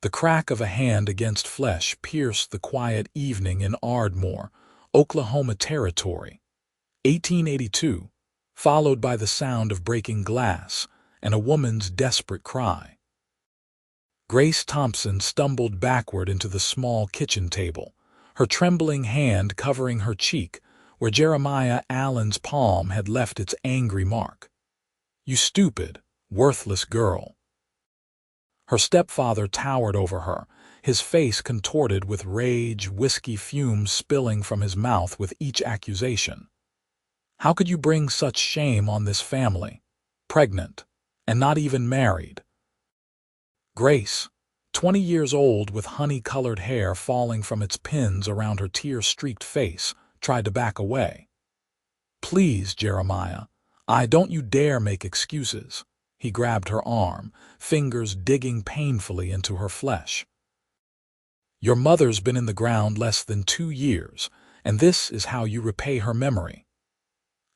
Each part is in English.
The crack of a hand against flesh pierced the quiet evening in Ardmore, Oklahoma Territory, 1882, followed by the sound of breaking glass and a woman's desperate cry. Grace Thompson stumbled backward into the small kitchen table, her trembling hand covering her cheek where Jeremiah Allen's palm had left its angry mark. "You stupid, worthless girl." Her stepfather towered over her, his face contorted with rage, whiskey fumes spilling from his mouth with each accusation. "How could you bring such shame on this family? Pregnant, and not even married." Grace, 20 years old with honey-colored hair falling from its pins around her tear-streaked face, tried to back away. "Please, Jeremiah, don't you dare make excuses." He grabbed her arm, fingers digging painfully into her flesh. "Your mother's been in the ground less than 2 years, and this is how you repay her memory."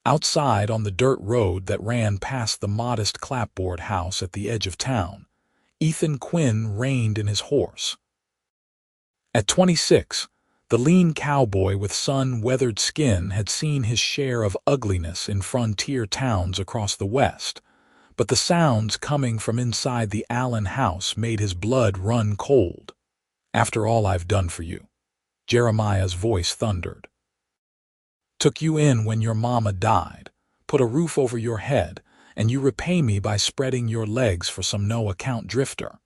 Outside on the dirt road that ran past the modest clapboard house at the edge of town, Ethan Quinn reined in his horse. At 26, the lean cowboy with sun-weathered skin had seen his share of ugliness in frontier towns across the West, but the sounds coming from inside the Allen house made his blood run cold. "After all I've done for you," Jeremiah's voice thundered. "Took you in when your mama died, put a roof over your head, and you repay me by spreading your legs for some no-account drifter."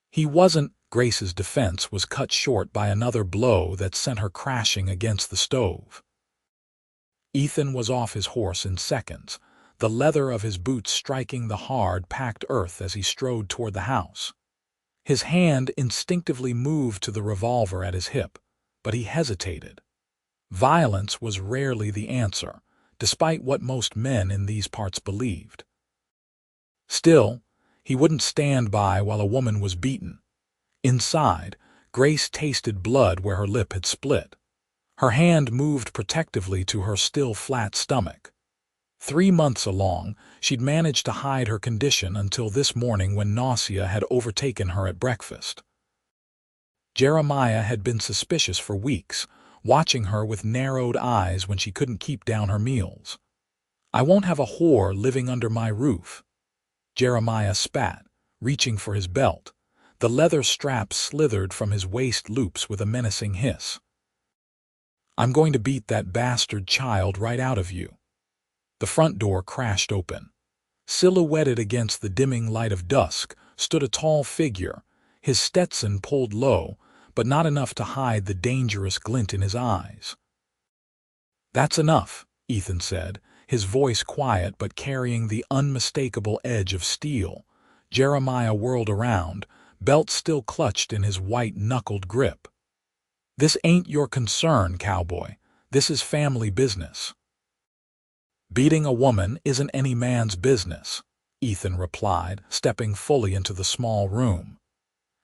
He wasn't. Grace's defense was cut short by another blow that sent her crashing against the stove. Ethan was off his horse in seconds, the leather of his boots striking the hard, packed earth as he strode toward the house. His hand instinctively moved to the revolver at his hip, but he hesitated. Violence was rarely the answer, despite what most men in these parts believed. Still, he wouldn't stand by while a woman was beaten. Inside, Grace tasted blood where her lip had split. Her hand moved protectively to her still flat stomach. 3 months along, she'd managed to hide her condition until this morning when nausea had overtaken her at breakfast. Jeremiah had been suspicious for weeks, watching her with narrowed eyes when she couldn't keep down her meals. "I won't have a whore living under my roof." Jeremiah spat, reaching for his belt. The leather strap slithered from his waist loops with a menacing hiss. "I'm going to beat that bastard child right out of you." The front door crashed open. Silhouetted against the dimming light of dusk stood a tall figure, his Stetson pulled low, but not enough to hide the dangerous glint in his eyes. "That's enough," Ethan said, his voice quiet but carrying the unmistakable edge of steel. Jeremiah whirled around, belt still clutched in his white-knuckled grip. "This ain't your concern, cowboy. This is family business." "Beating a woman isn't any man's business," Ethan replied, stepping fully into the small room.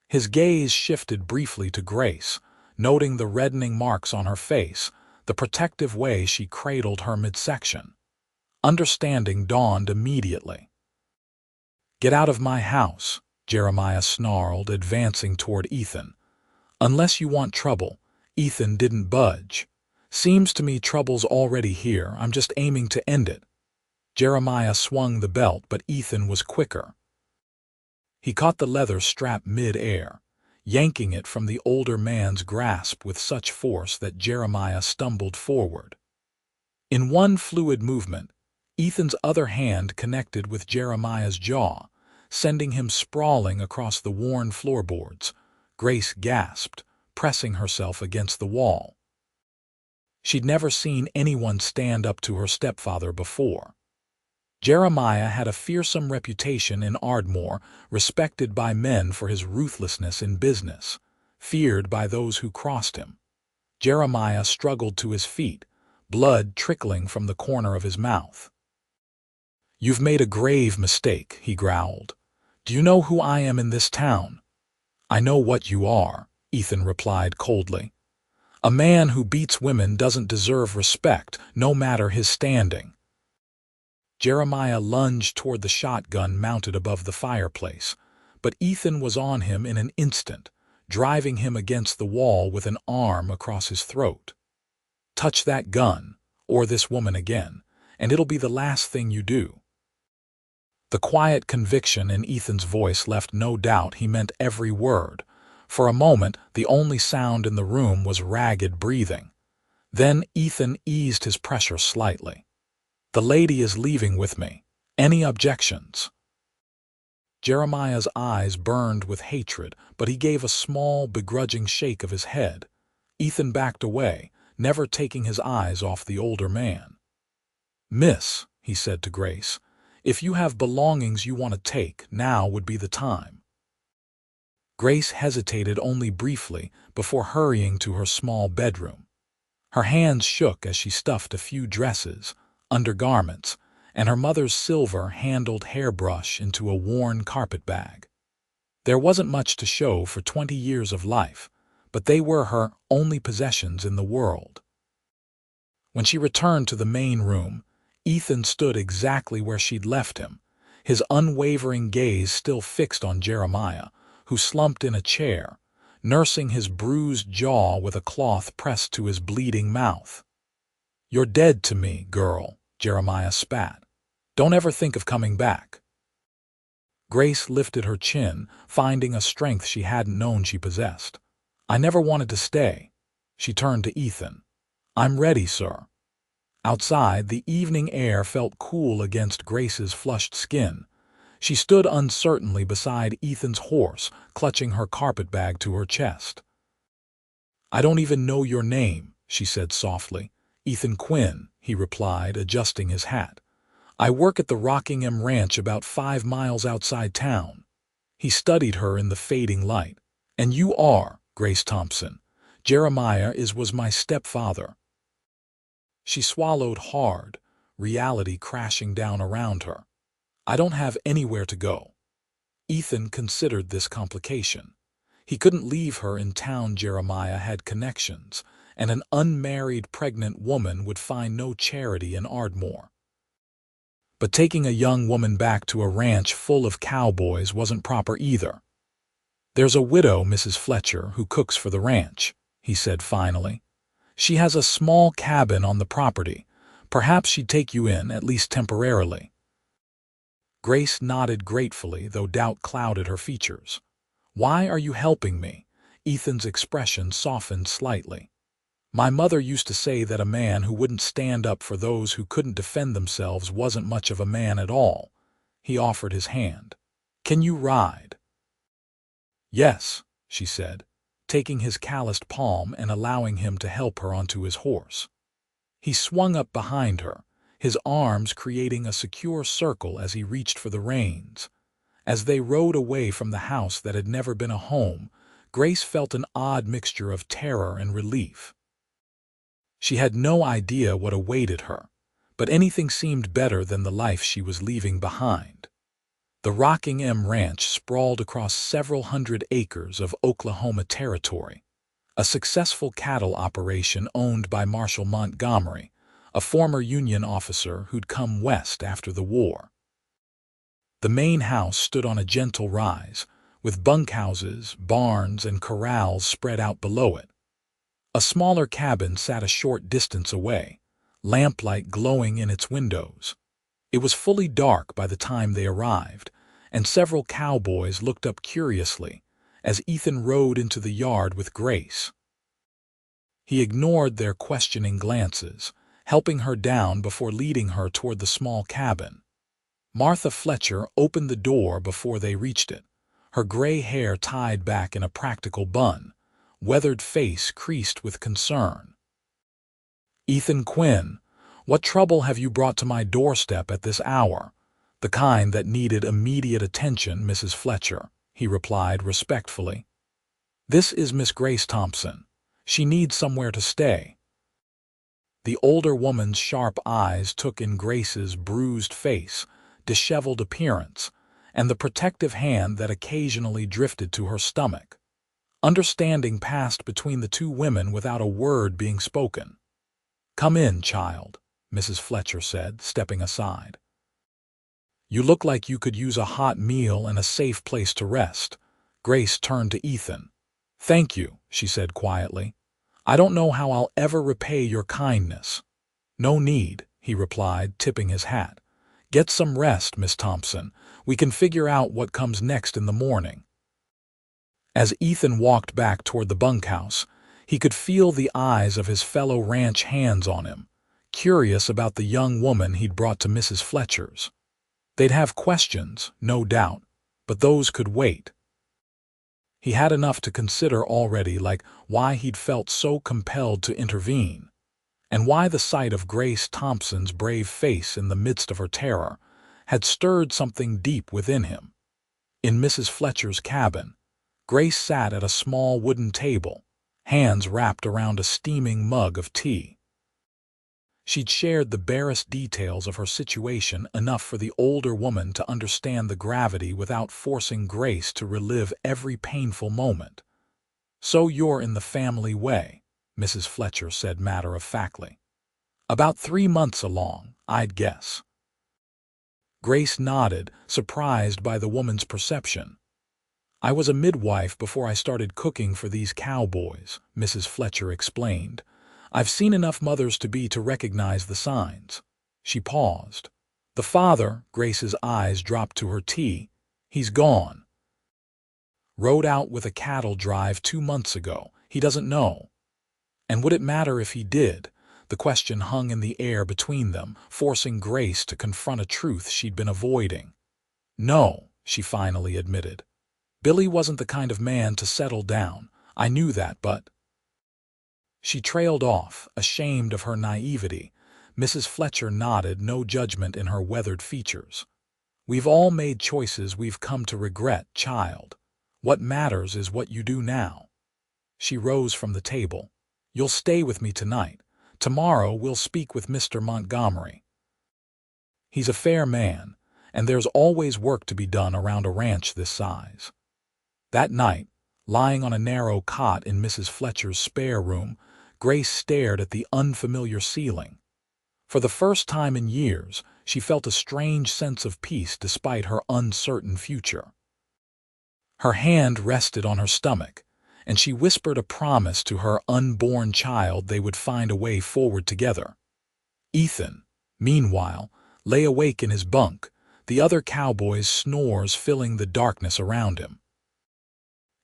His gaze shifted briefly to Grace, noting the reddening marks on her face, the protective way she cradled her midsection. Understanding dawned immediately. "Get out of my house," Jeremiah snarled, advancing toward Ethan. "Unless you want trouble." Ethan didn't budge. "Seems to me trouble's already here. I'm just aiming to end it." Jeremiah swung the belt, but Ethan was quicker. He caught the leather strap mid-air, yanking it from the older man's grasp with such force that Jeremiah stumbled forward. In one fluid movement, Ethan's other hand connected with Jeremiah's jaw, sending him sprawling across the worn floorboards. Grace gasped, pressing herself against the wall. She'd never seen anyone stand up to her stepfather before. Jeremiah had a fearsome reputation in Ardmore, respected by men for his ruthlessness in business, feared by those who crossed him. Jeremiah struggled to his feet, blood trickling from the corner of his mouth. "You've made a grave mistake," he growled. "Do you know who I am in this town?" "I know what you are," Ethan replied coldly. "A man who beats women doesn't deserve respect, no matter his standing." Jeremiah lunged toward the shotgun mounted above the fireplace, but Ethan was on him in an instant, driving him against the wall with an arm across his throat. "Touch that gun, or this woman again, and it'll be the last thing you do." The quiet conviction in Ethan's voice left no doubt he meant every word. For a moment, the only sound in the room was ragged breathing. Then Ethan eased his pressure slightly. "The lady is leaving with me. Any objections?" Jeremiah's eyes burned with hatred, but he gave a small, begrudging shake of his head. Ethan backed away, never taking his eyes off the older man. "Miss," he said to Grace, "if you have belongings you want to take, now would be the time." Grace hesitated only briefly before hurrying to her small bedroom. Her hands shook as she stuffed a few dresses, undergarments, and her mother's silver-handled hairbrush into a worn carpet bag. There wasn't much to show for 20 years of life, but they were her only possessions in the world. When she returned to the main room, Ethan stood exactly where she'd left him, his unwavering gaze still fixed on Jeremiah, who slumped in a chair, nursing his bruised jaw with a cloth pressed to his bleeding mouth. "You're dead to me, girl," Jeremiah spat. "Don't ever think of coming back." Grace lifted her chin, finding a strength she hadn't known she possessed. "I never wanted to stay." She turned to Ethan. "I'm ready, sir." Outside, the evening air felt cool against Grace's flushed skin. She stood uncertainly beside Ethan's horse, clutching her carpetbag to her chest. "I don't even know your name," she said softly. "Ethan Quinn," he replied, adjusting his hat. "I work at the Rockingham Ranch about 5 miles outside town." He studied her in the fading light. "And you are Grace Thompson. Jeremiah was my stepfather." She swallowed hard, reality crashing down around her. "I don't have anywhere to go." Ethan considered this complication. He couldn't leave her in town. Jeremiah had connections, and an unmarried pregnant woman would find no charity in Ardmore. But taking a young woman back to a ranch full of cowboys wasn't proper either. "There's a widow, Mrs. Fletcher, who cooks for the ranch," he said finally. "She has a small cabin on the property. Perhaps she'd take you in, at least temporarily." Grace nodded gratefully, though doubt clouded her features. "Why are you helping me?" Ethan's expression softened slightly. "My mother used to say that a man who wouldn't stand up for those who couldn't defend themselves wasn't much of a man at all." He offered his hand. "Can you ride?" "Yes," she said, taking his calloused palm and allowing him to help her onto his horse. He swung up behind her, his arms creating a secure circle as he reached for the reins. As they rode away from the house that had never been a home, Grace felt an odd mixture of terror and relief. She had no idea what awaited her, but anything seemed better than the life she was leaving behind. The Rockingham Ranch sprawled across several hundred acres of Oklahoma territory, a successful cattle operation owned by Marshall Montgomery, a former Union officer who'd come west after the war. The main house stood on a gentle rise, with bunkhouses, barns, and corrals spread out below it. A smaller cabin sat a short distance away, lamplight glowing in its windows. It was fully dark by the time they arrived, and several cowboys looked up curiously as Ethan rode into the yard with Grace. He ignored their questioning glances, helping her down before leading her toward the small cabin. Martha Fletcher opened the door before they reached it, her gray hair tied back in a practical bun, weathered face creased with concern. "Ethan Quinn, what trouble have you brought to my doorstep at this hour?" "The kind that needed immediate attention, Mrs. Fletcher," he replied respectfully. "This is Miss Grace Thompson. She needs somewhere to stay." The older woman's sharp eyes took in Grace's bruised face, disheveled appearance, and the protective hand that occasionally drifted to her stomach. Understanding passed between the two women without a word being spoken. "Come in, child," Mrs. Fletcher said, stepping aside. You look like you could use a hot meal and a safe place to rest." Grace turned to Ethan. "Thank you," she said quietly. "I don't know how I'll ever repay your kindness." "No need," he replied, tipping his hat. "Get some rest, Miss Thompson. We can figure out what comes next in the morning." As Ethan walked back toward the bunkhouse, he could feel the eyes of his fellow ranch hands on him, curious about the young woman he'd brought to Mrs. Fletcher's. They'd have questions, no doubt, but those could wait. He had enough to consider already, like why he'd felt so compelled to intervene, and why the sight of Grace Thompson's brave face in the midst of her terror had stirred something deep within him. In Mrs. Fletcher's cabin, Grace sat at a small wooden table, hands wrapped around a steaming mug of tea. She'd shared the barest details of her situation enough for the older woman to understand the gravity without forcing Grace to relive every painful moment. "So you're in the family way," Mrs. Fletcher said matter-of-factly. "About 3 months along, I'd guess." Grace nodded, surprised by the woman's perception. "I was a midwife before I started cooking for these cowboys," Mrs. Fletcher explained. "I've seen enough mothers-to-be to recognize the signs." She paused. "The father," Grace's eyes dropped to her tea, "he's gone. Rode out with a cattle drive 2 months ago. He doesn't know." And would it matter if he did? The question hung in the air between them, forcing Grace to confront a truth she'd been avoiding. "No," she finally admitted. "Billy wasn't the kind of man to settle down. I knew that, but—" She trailed off, ashamed of her naivety. Mrs. Fletcher nodded, no judgment in her weathered features. "We've all made choices we've come to regret, child. What matters is what you do now." She rose from the table. "You'll stay with me tonight. Tomorrow we'll speak with Mr. Montgomery. He's a fair man, and there's always work to be done around a ranch this size." That night, lying on a narrow cot in Mrs. Fletcher's spare room, Grace stared at the unfamiliar ceiling. For the first time in years, she felt a strange sense of peace despite her uncertain future. Her hand rested on her stomach, and she whispered a promise to her unborn child they would find a way forward together. Ethan, meanwhile, lay awake in his bunk, the other cowboy's snores filling the darkness around him.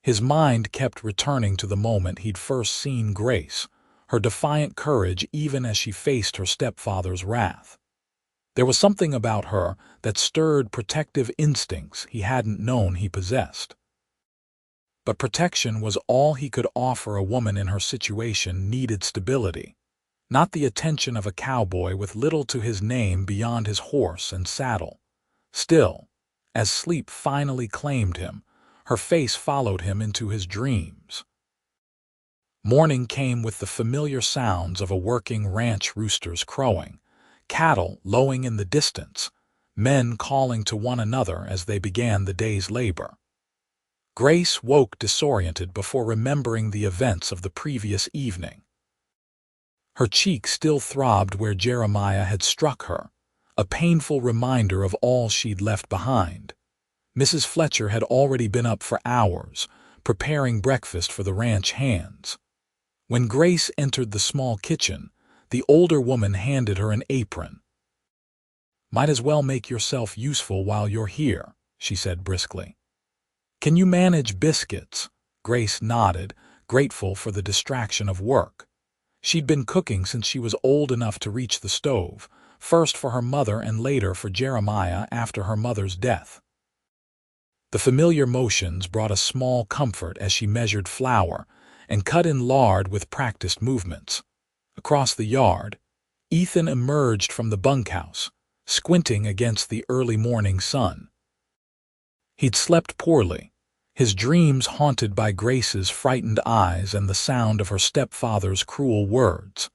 His mind kept returning to the moment he'd first seen Grace, her defiant courage even as she faced her stepfather's wrath. There was something about her that stirred protective instincts he hadn't known he possessed. But protection was all he could offer a woman in her situation needed stability, not the attention of a cowboy with little to his name beyond his horse and saddle. Still, as sleep finally claimed him, her face followed him into his dreams. Morning came with the familiar sounds of a working ranch rooster's crowing, cattle lowing in the distance, men calling to one another as they began the day's labor. Grace woke disoriented before remembering the events of the previous evening. Her cheek still throbbed where Jeremiah had struck her, a painful reminder of all she'd left behind. Mrs. Fletcher had already been up for hours, preparing breakfast for the ranch hands. When Grace entered the small kitchen, the older woman handed her an apron. "Might as well make yourself useful while you're here," she said briskly. "Can you manage biscuits?" Grace nodded, grateful for the distraction of work. She'd been cooking since she was old enough to reach the stove, first for her mother and later for Jeremiah after her mother's death. The familiar motions brought a small comfort as she measured flour and cut in lard with practiced movements. Across the yard, Ethan emerged from the bunkhouse, squinting against the early morning sun. He'd slept poorly, his dreams haunted by Grace's frightened eyes and the sound of her stepfather's cruel words.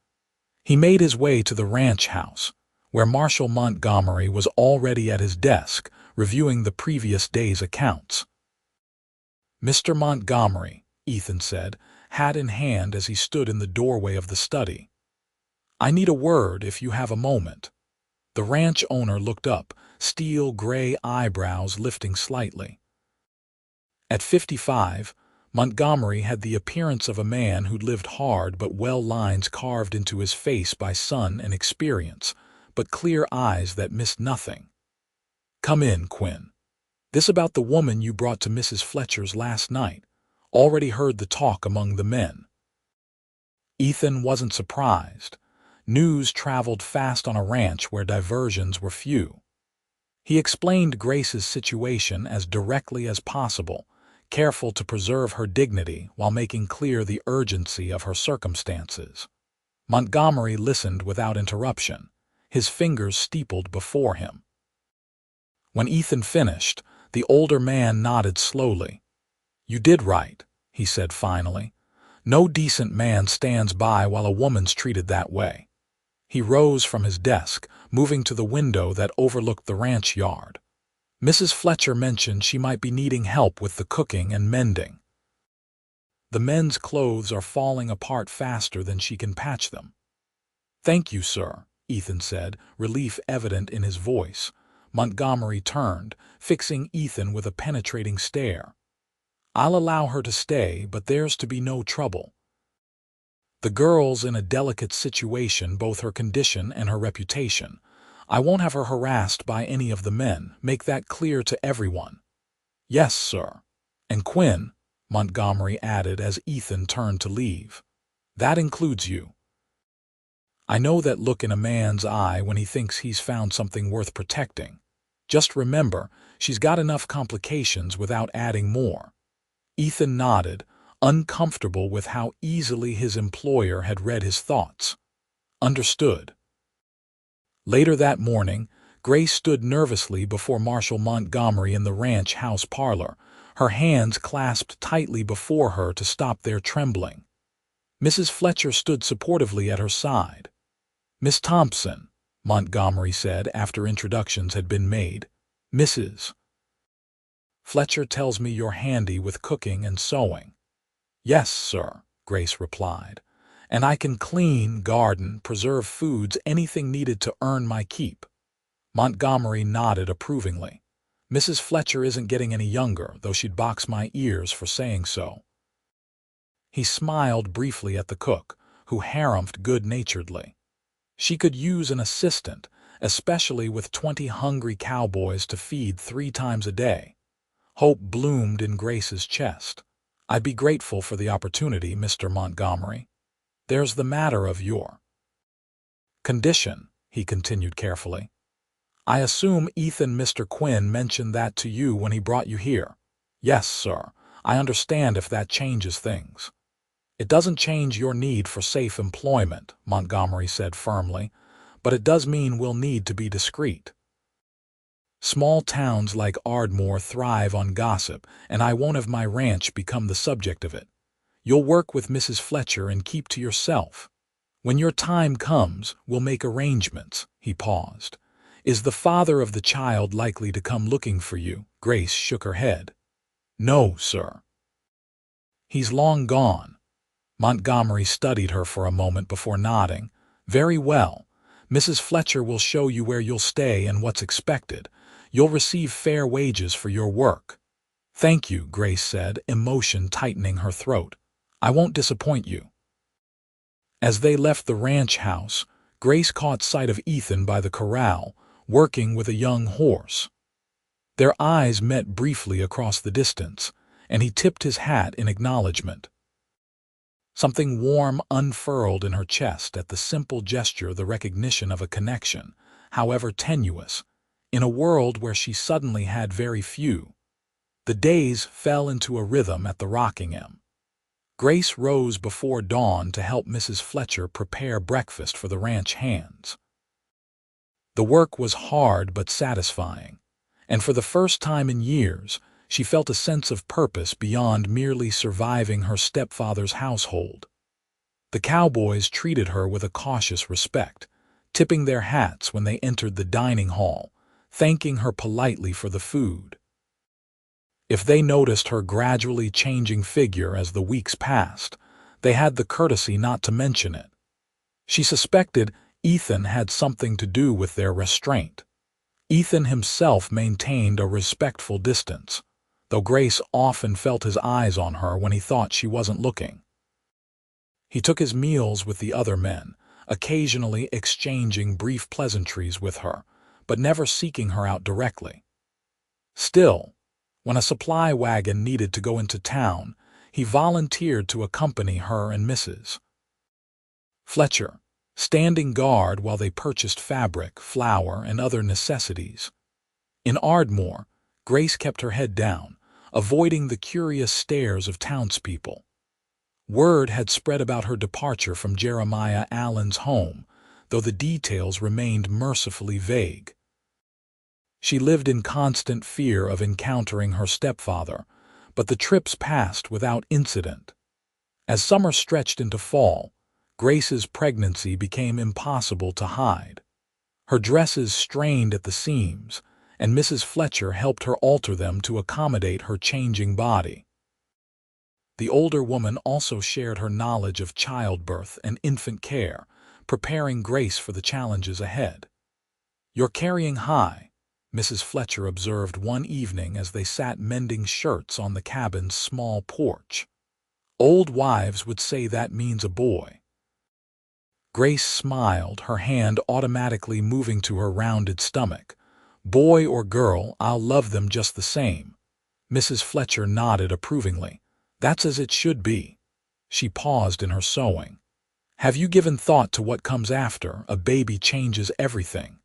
He made his way to the ranch house, where Marshal Montgomery was already at his desk, reviewing the previous day's accounts. "Mr. Montgomery," Ethan said, hat in hand as he stood in the doorway of the study. "I need a word if you have a moment." The ranch owner looked up, steel gray eyebrows lifting slightly. At 55, Montgomery had the appearance of a man who'd lived hard but well, lines carved into his face by sun and experience, but clear eyes that missed nothing. "Come in, Quinn. This about the woman you brought to Mrs. Fletcher's last night. Already heard the talk among the men." Ethan wasn't surprised. News traveled fast on a ranch where diversions were few. He explained Grace's situation as directly as possible, careful to preserve her dignity while making clear the urgency of her circumstances. Montgomery listened without interruption, his fingers steepled before him. When Ethan finished, the older man nodded slowly. "You did right," he said finally. "No decent man stands by while a woman's treated that way." He rose from his desk, moving to the window that overlooked the ranch yard. "Mrs. Fletcher mentioned she might be needing help with the cooking and mending. The men's clothes are falling apart faster than she can patch them." "Thank you, sir," Ethan said, relief evident in his voice. Montgomery turned, fixing Ethan with a penetrating stare. "I'll allow her to stay, but there's to be no trouble. The girl's in a delicate situation, both her condition and her reputation. I won't have her harassed by any of the men. Make that clear to everyone." "Yes, sir." "And Quinn," Montgomery added as Ethan turned to leave, "that includes you. I know that look in a man's eye when he thinks he's found something worth protecting. Just remember, she's got enough complications without adding more." Ethan nodded, uncomfortable with how easily his employer had read his thoughts. "Understood." Later that morning, Grace stood nervously before Marshal Montgomery in the ranch house parlor, her hands clasped tightly before her to stop their trembling. Mrs. Fletcher stood supportively at her side. "Miss Thompson," Montgomery said after introductions had been made. "Mrs. Fletcher tells me you're handy with cooking and sewing." "Yes, sir," Grace replied. "And I can clean, garden, preserve foods, anything needed to earn my keep." Montgomery nodded approvingly. "Mrs. Fletcher isn't getting any younger, though she'd box my ears for saying so." He smiled briefly at the cook, who harumphed good-naturedly. She could use an assistant, especially with 20 hungry cowboys to feed 3 times a day. Hope bloomed in Grace's chest. "I'd be grateful for the opportunity, Mr. Montgomery. There's the matter of your condition," he continued carefully. "I assume Mr. Quinn mentioned that to you when he brought you here." "Yes, sir. I understand if that changes things." "It doesn't change your need for safe employment," Montgomery said firmly, "but it does mean we'll need to be discreet. Small towns like Ardmore thrive on gossip, and I won't have my ranch become the subject of it. You'll work with Mrs. Fletcher and keep to yourself. When your time comes, we'll make arrangements." He paused. "Is the father of the child likely to come looking for you?" Grace shook her head. "No, sir. He's long gone." Montgomery studied her for a moment before nodding. "Very well. Mrs. Fletcher will show you where you'll stay and what's expected. You'll receive fair wages for your work." "Thank you," Grace said, emotion tightening her throat. "I won't disappoint you." As they left the ranch house, Grace caught sight of Ethan by the corral, working with a young horse. Their eyes met briefly across the distance, and he tipped his hat in acknowledgement. Something warm unfurled in her chest at the simple gesture, the recognition of a connection, however tenuous, in a world where she suddenly had very few. The days fell into a rhythm at the Rockingham. Grace rose before dawn to help Mrs. Fletcher prepare breakfast for the ranch hands. The work was hard but satisfying, and for the first time in years, she felt a sense of purpose beyond merely surviving her stepfather's household. The cowboys treated her with a cautious respect, tipping their hats when they entered the dining hall, thanking her politely for the food. If they noticed her gradually changing figure as the weeks passed, they had the courtesy not to mention it. She suspected Ethan had something to do with their restraint. Ethan himself maintained a respectful distance, though Grace often felt his eyes on her when he thought she wasn't looking. He took his meals with the other men, occasionally exchanging brief pleasantries with her, but never seeking her out directly. Still, when a supply wagon needed to go into town, he volunteered to accompany her and Mrs. Fletcher, standing guard while they purchased fabric, flour, and other necessities. In Ardmore, Grace kept her head down, avoiding the curious stares of townspeople. Word had spread about her departure from Jeremiah Allen's home, though the details remained mercifully vague. She lived in constant fear of encountering her stepfather, but the trips passed without incident. As summer stretched into fall, Grace's pregnancy became impossible to hide. Her dresses strained at the seams, and Mrs. Fletcher helped her alter them to accommodate her changing body. The older woman also shared her knowledge of childbirth and infant care, preparing Grace for the challenges ahead. "You're carrying high," Mrs. Fletcher observed one evening as they sat mending shirts on the cabin's small porch. "Old wives would say that means a boy." Grace smiled, her hand automatically moving to her rounded stomach. "Boy or girl, I'll love them just the same." Mrs. Fletcher nodded approvingly. "That's as it should be." She paused in her sewing. "Have you given thought to what comes after a baby changes everything?"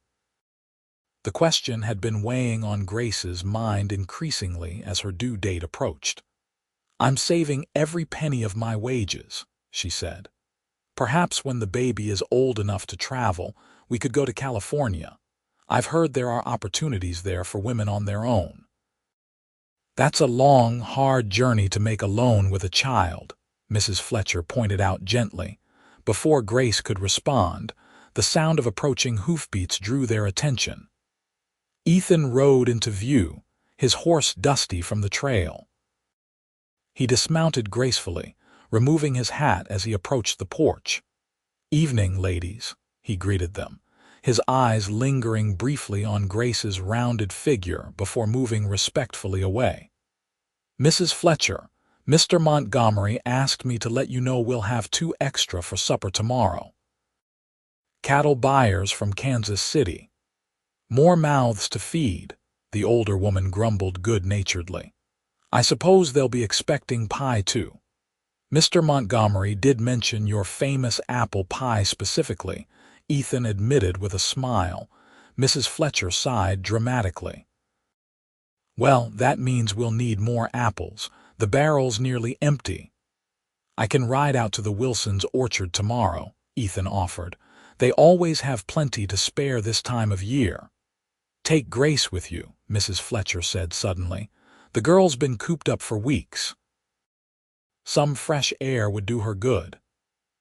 The question had been weighing on Grace's mind increasingly as her due date approached. "I'm saving every penny of my wages," she said. "Perhaps when the baby is old enough to travel, we could go to California. I've heard there are opportunities there for women on their own." "That's a long, hard journey to make alone with a child," Mrs. Fletcher pointed out gently. Before Grace could respond, the sound of approaching hoofbeats drew their attention. Ethan rode into view, his horse dusty from the trail. He dismounted gracefully, removing his hat as he approached the porch. "Evening, ladies," he greeted them, his eyes lingering briefly on Grace's rounded figure before moving respectfully away. "Mrs. Fletcher, Mr. Montgomery asked me to let you know we'll have 2 extra for supper tomorrow. Cattle buyers from Kansas City." "More mouths to feed," the older woman grumbled good-naturedly. "I suppose they'll be expecting pie too." "Mr. Montgomery did mention your famous apple pie specifically," Ethan admitted with a smile. Mrs. Fletcher sighed dramatically. "Well, that means we'll need more apples. The barrel's nearly empty." "I can ride out to the Wilsons' orchard tomorrow," Ethan offered. "They always have plenty to spare this time of year." "Take Grace with you," Mrs. Fletcher said suddenly. "The girl's been cooped up for weeks. Some fresh air would do her good."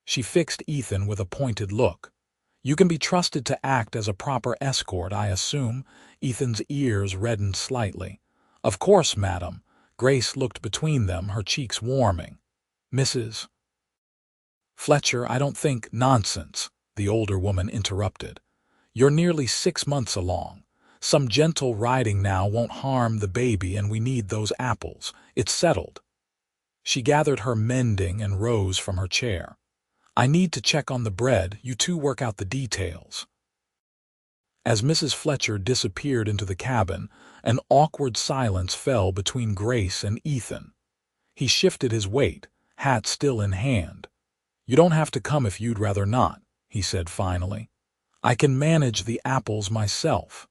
She fixed Ethan with a pointed look. "You can be trusted to act as a proper escort, I assume?" Ethan's ears reddened slightly. "Of course, madam." Grace looked between them, her cheeks warming. "Mrs. Fletcher, I don't think—" "Nonsense," the older woman interrupted. "You're nearly 6 months along. Some gentle riding now won't harm the baby, and we need those apples. It's settled." She gathered her mending and rose from her chair. "I need to check on the bread. You two work out the details." As Mrs. Fletcher disappeared into the cabin, an awkward silence fell between Grace and Ethan. He shifted his weight, hat still in hand. "You don't have to come if you'd rather not," he said finally. "I can manage the apples myself."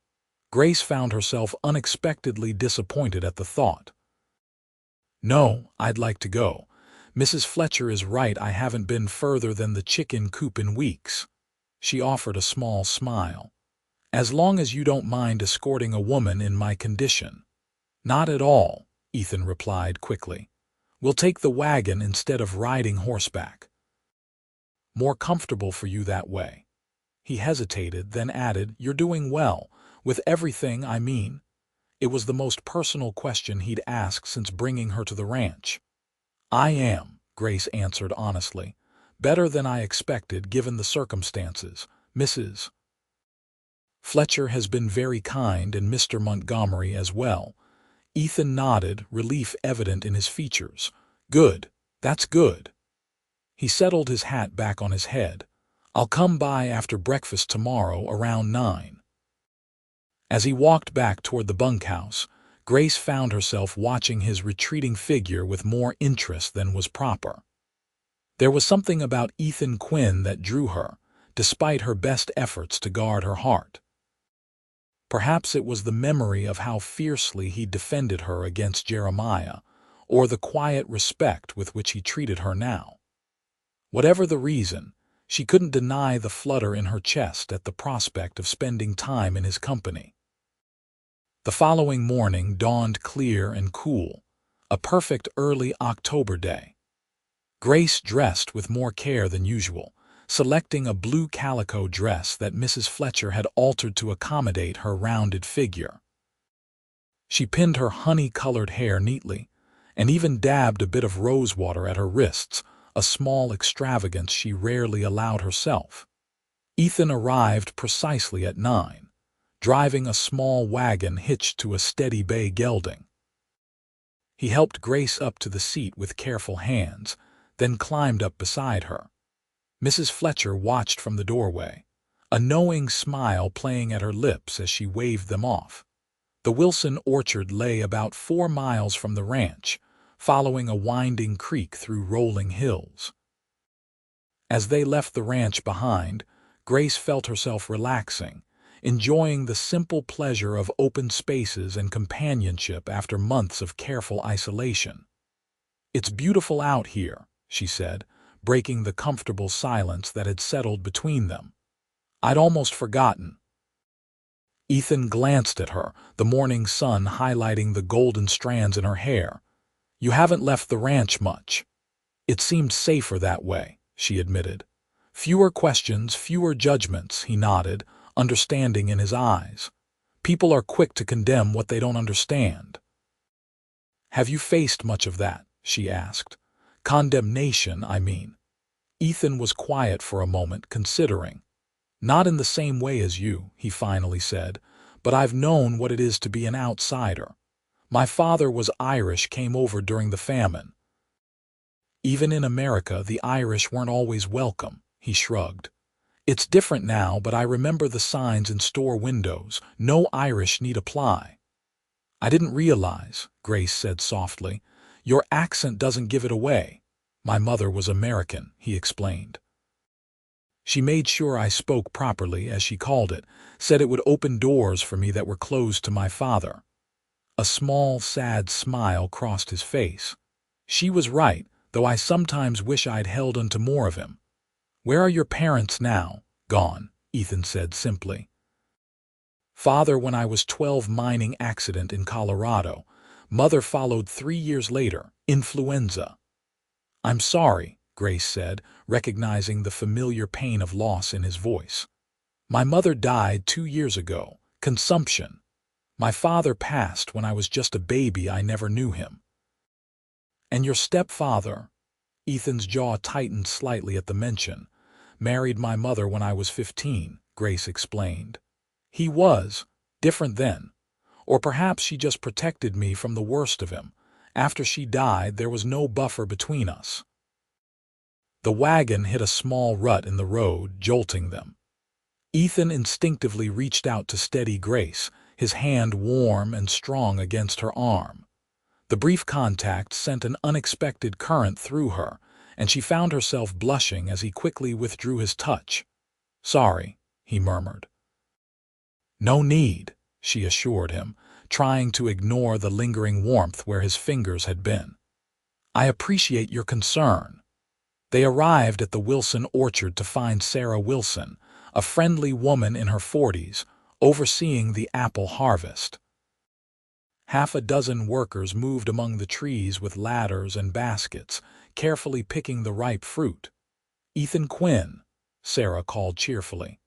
Grace found herself unexpectedly disappointed at the thought. "No, I'd like to go. Mrs. Fletcher is right, I haven't been further than the chicken coop in weeks." She offered a small smile. "As long as you don't mind escorting a woman in my condition." "Not at all," Ethan replied quickly. "We'll take the wagon instead of riding horseback. More comfortable for you that way." He hesitated, then added, "You're doing well. With everything, I mean." It was the most personal question he'd asked since bringing her to the ranch. "I am," Grace answered honestly. "Better than I expected given the circumstances." Mrs. Fletcher has been very kind, and Mr. Montgomery as well." Ethan nodded, relief evident in his features. "Good. That's good." He settled his hat back on his head. "I'll come by after breakfast tomorrow around 9. As he walked back toward the bunkhouse, Grace found herself watching his retreating figure with more interest than was proper. There was something about Ethan Quinn that drew her, despite her best efforts to guard her heart. Perhaps it was the memory of how fiercely he defended her against Jeremiah, or the quiet respect with which he treated her now. Whatever the reason, she couldn't deny the flutter in her chest at the prospect of spending time in his company. The following morning dawned clear and cool, a perfect early October day. Grace dressed with more care than usual, selecting a blue calico dress that Mrs. Fletcher had altered to accommodate her rounded figure. She pinned her honey-colored hair neatly, and even dabbed a bit of rose water at her wrists, a small extravagance she rarely allowed herself. Ethan arrived precisely at 9, driving a small wagon hitched to a steady bay gelding. He helped Grace up to the seat with careful hands, then climbed up beside her. Mrs. Fletcher watched from the doorway, a knowing smile playing at her lips as she waved them off. The Wilson orchard lay about 4 miles from the ranch, following a winding creek through rolling hills. As they left the ranch behind, Grace felt herself relaxing, enjoying the simple pleasure of open spaces and companionship after months of careful isolation. "It's beautiful out here," she said, breaking the comfortable silence that had settled between them. "I'd almost forgotten." Ethan glanced at her, the morning sun highlighting the golden strands in her hair. "You haven't left the ranch much." "It seemed safer that way," she admitted. "Fewer questions, fewer judgments," he nodded, understanding in his eyes. "People are quick to condemn what they don't understand." "Have you faced much of that?" she asked. "Condemnation, I mean." Ethan was quiet for a moment, considering. "Not in the same way as you," he finally said, "but I've known what it is to be an outsider. My father was Irish, came over during the famine. Even in America, the Irish weren't always welcome," he shrugged. "It's different now, but I remember the signs in store windows, 'No Irish need apply.'" "I didn't realize," Grace said softly. "Your accent doesn't give it away." "My mother was American," he explained. "She made sure I spoke properly, as she called it, said it would open doors for me that were closed to my father." A small, sad smile crossed his face. "She was right, though I sometimes wish I'd held onto more of him." "Where are your parents now?" "Gone," Ethan said simply. "Father when I was 12, mining accident in Colorado. Mother followed 3 years later, influenza." "I'm sorry," Grace said, recognizing the familiar pain of loss in his voice. "My mother died 2 years ago, consumption. My father passed when I was just a baby. I never knew him." "And your stepfather?" Ethan's jaw tightened slightly at the mention. "Married my mother when I was 15, Grace explained. "He was different then. Or perhaps she just protected me from the worst of him. After she died, there was no buffer between us." The wagon hit a small rut in the road, jolting them. Ethan instinctively reached out to steady Grace, his hand warm and strong against her arm. The brief contact sent an unexpected current through her, and she found herself blushing as he quickly withdrew his touch. "Sorry," he murmured. "No need," she assured him, trying to ignore the lingering warmth where his fingers had been. "I appreciate your concern." They arrived at the Wilson orchard to find Sarah Wilson, a friendly woman in her 40s, overseeing the apple harvest. Half a dozen workers moved among the trees with ladders and baskets, carefully picking the ripe fruit. "Ethan Quinn," Sarah called cheerfully.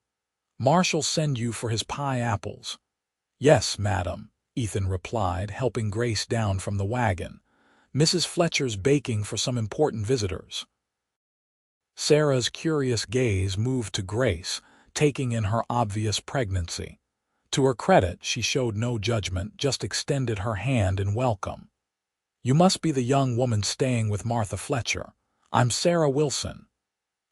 "Marshall send you for his pie apples." "Yes, madam," Ethan replied, helping Grace down from the wagon. "Mrs. Fletcher's baking for some important visitors." Sarah's curious gaze moved to Grace, taking in her obvious pregnancy. To her credit, she showed no judgment, just extended her hand in welcome. "You must be the young woman staying with Martha Fletcher. I'm Sarah Wilson."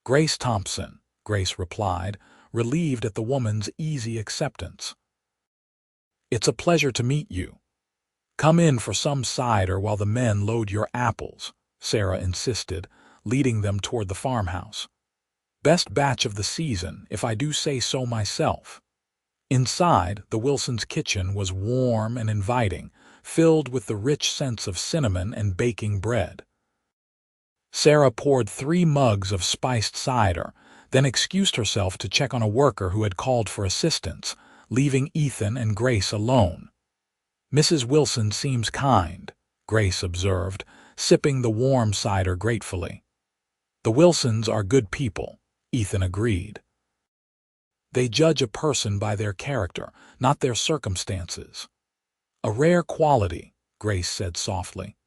"Grace Thompson," Grace replied, relieved at the woman's easy acceptance. "It's a pleasure to meet you. Come in for some cider while the men load your apples," Sarah insisted, leading them toward the farmhouse. "Best batch of the season, if I do say so myself." Inside, the Wilsons' kitchen was warm and inviting, filled with the rich scents of cinnamon and baking bread. Sarah poured 3 mugs of spiced cider, then excused herself to check on a worker who had called for assistance, leaving Ethan and Grace alone. "Mrs. Wilson seems kind," Grace observed, sipping the warm cider gratefully. "The Wilsons are good people," Ethan agreed. "They judge a person by their character, not their circumstances." "A rare quality," Grace said softly.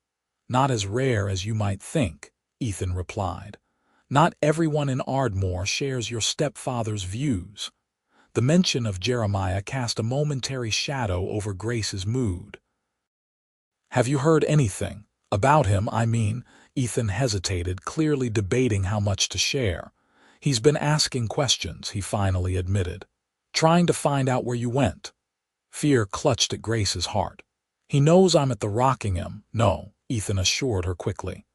"Not as rare as you might think," Ethan replied. "Not everyone in Ardmore shares your stepfather's views." The mention of Jeremiah cast a momentary shadow over Grace's mood. "Have you heard anything? About him, I mean." Ethan hesitated, clearly debating how much to share. "He's been asking questions," he finally admitted. "Trying to find out where you went." Fear clutched at Grace's heart. "He knows I'm at the Rockingham." "No," Ethan assured her quickly.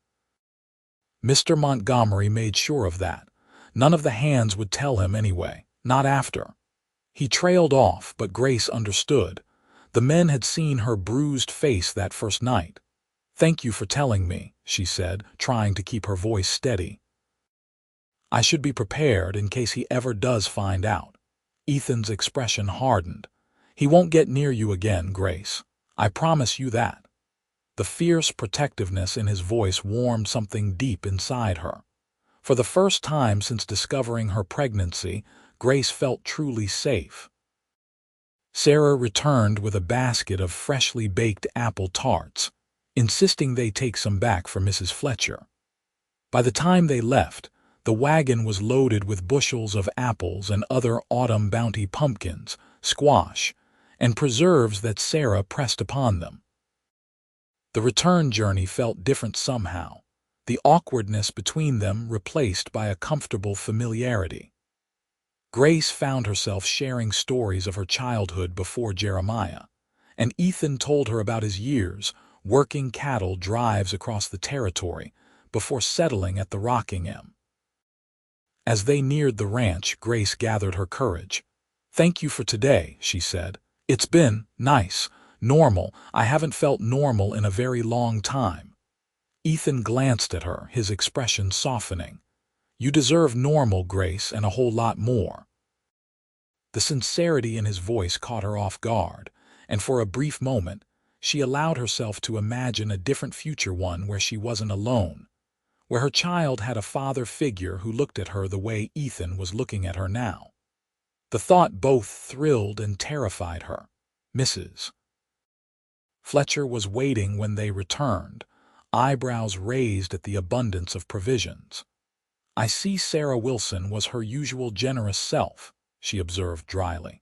"Mr. Montgomery made sure of that. None of the hands would tell him anyway, not after." He trailed off, but Grace understood. The men had seen her bruised face that first night. "Thank you for telling me," she said, trying to keep her voice steady. "I should be prepared in case he ever does find out." Ethan's expression hardened. "He won't get near you again, Grace. I promise you that." The fierce protectiveness in his voice warmed something deep inside her. For the first time since discovering her pregnancy, Grace felt truly safe. Sarah returned with a basket of freshly baked apple tarts, insisting they take some back for Mrs. Fletcher. By the time they left, the wagon was loaded with bushels of apples and other autumn bounty pumpkins, squash, and preserves that Sarah pressed upon them. The return journey felt different somehow, the awkwardness between them replaced by a comfortable familiarity. Grace found herself sharing stories of her childhood before Jeremiah, and Ethan told her about his years working cattle drives across the territory before settling at the Rockingham. As they neared the ranch, Grace gathered her courage. "Thank you for today," she said. "It's been nice, normal. I haven't felt normal in a very long time." Ethan glanced at her, his expression softening. "You deserve normal, Grace, and a whole lot more." The sincerity in his voice caught her off guard, and for a brief moment, she allowed herself to imagine a different future, one where she wasn't alone, where her child had a father figure who looked at her the way Ethan was looking at her now. The thought both thrilled and terrified her. Mrs. Fletcher was waiting when they returned, eyebrows raised at the abundance of provisions. "I see Sarah Wilson was her usual generous self," she observed dryly.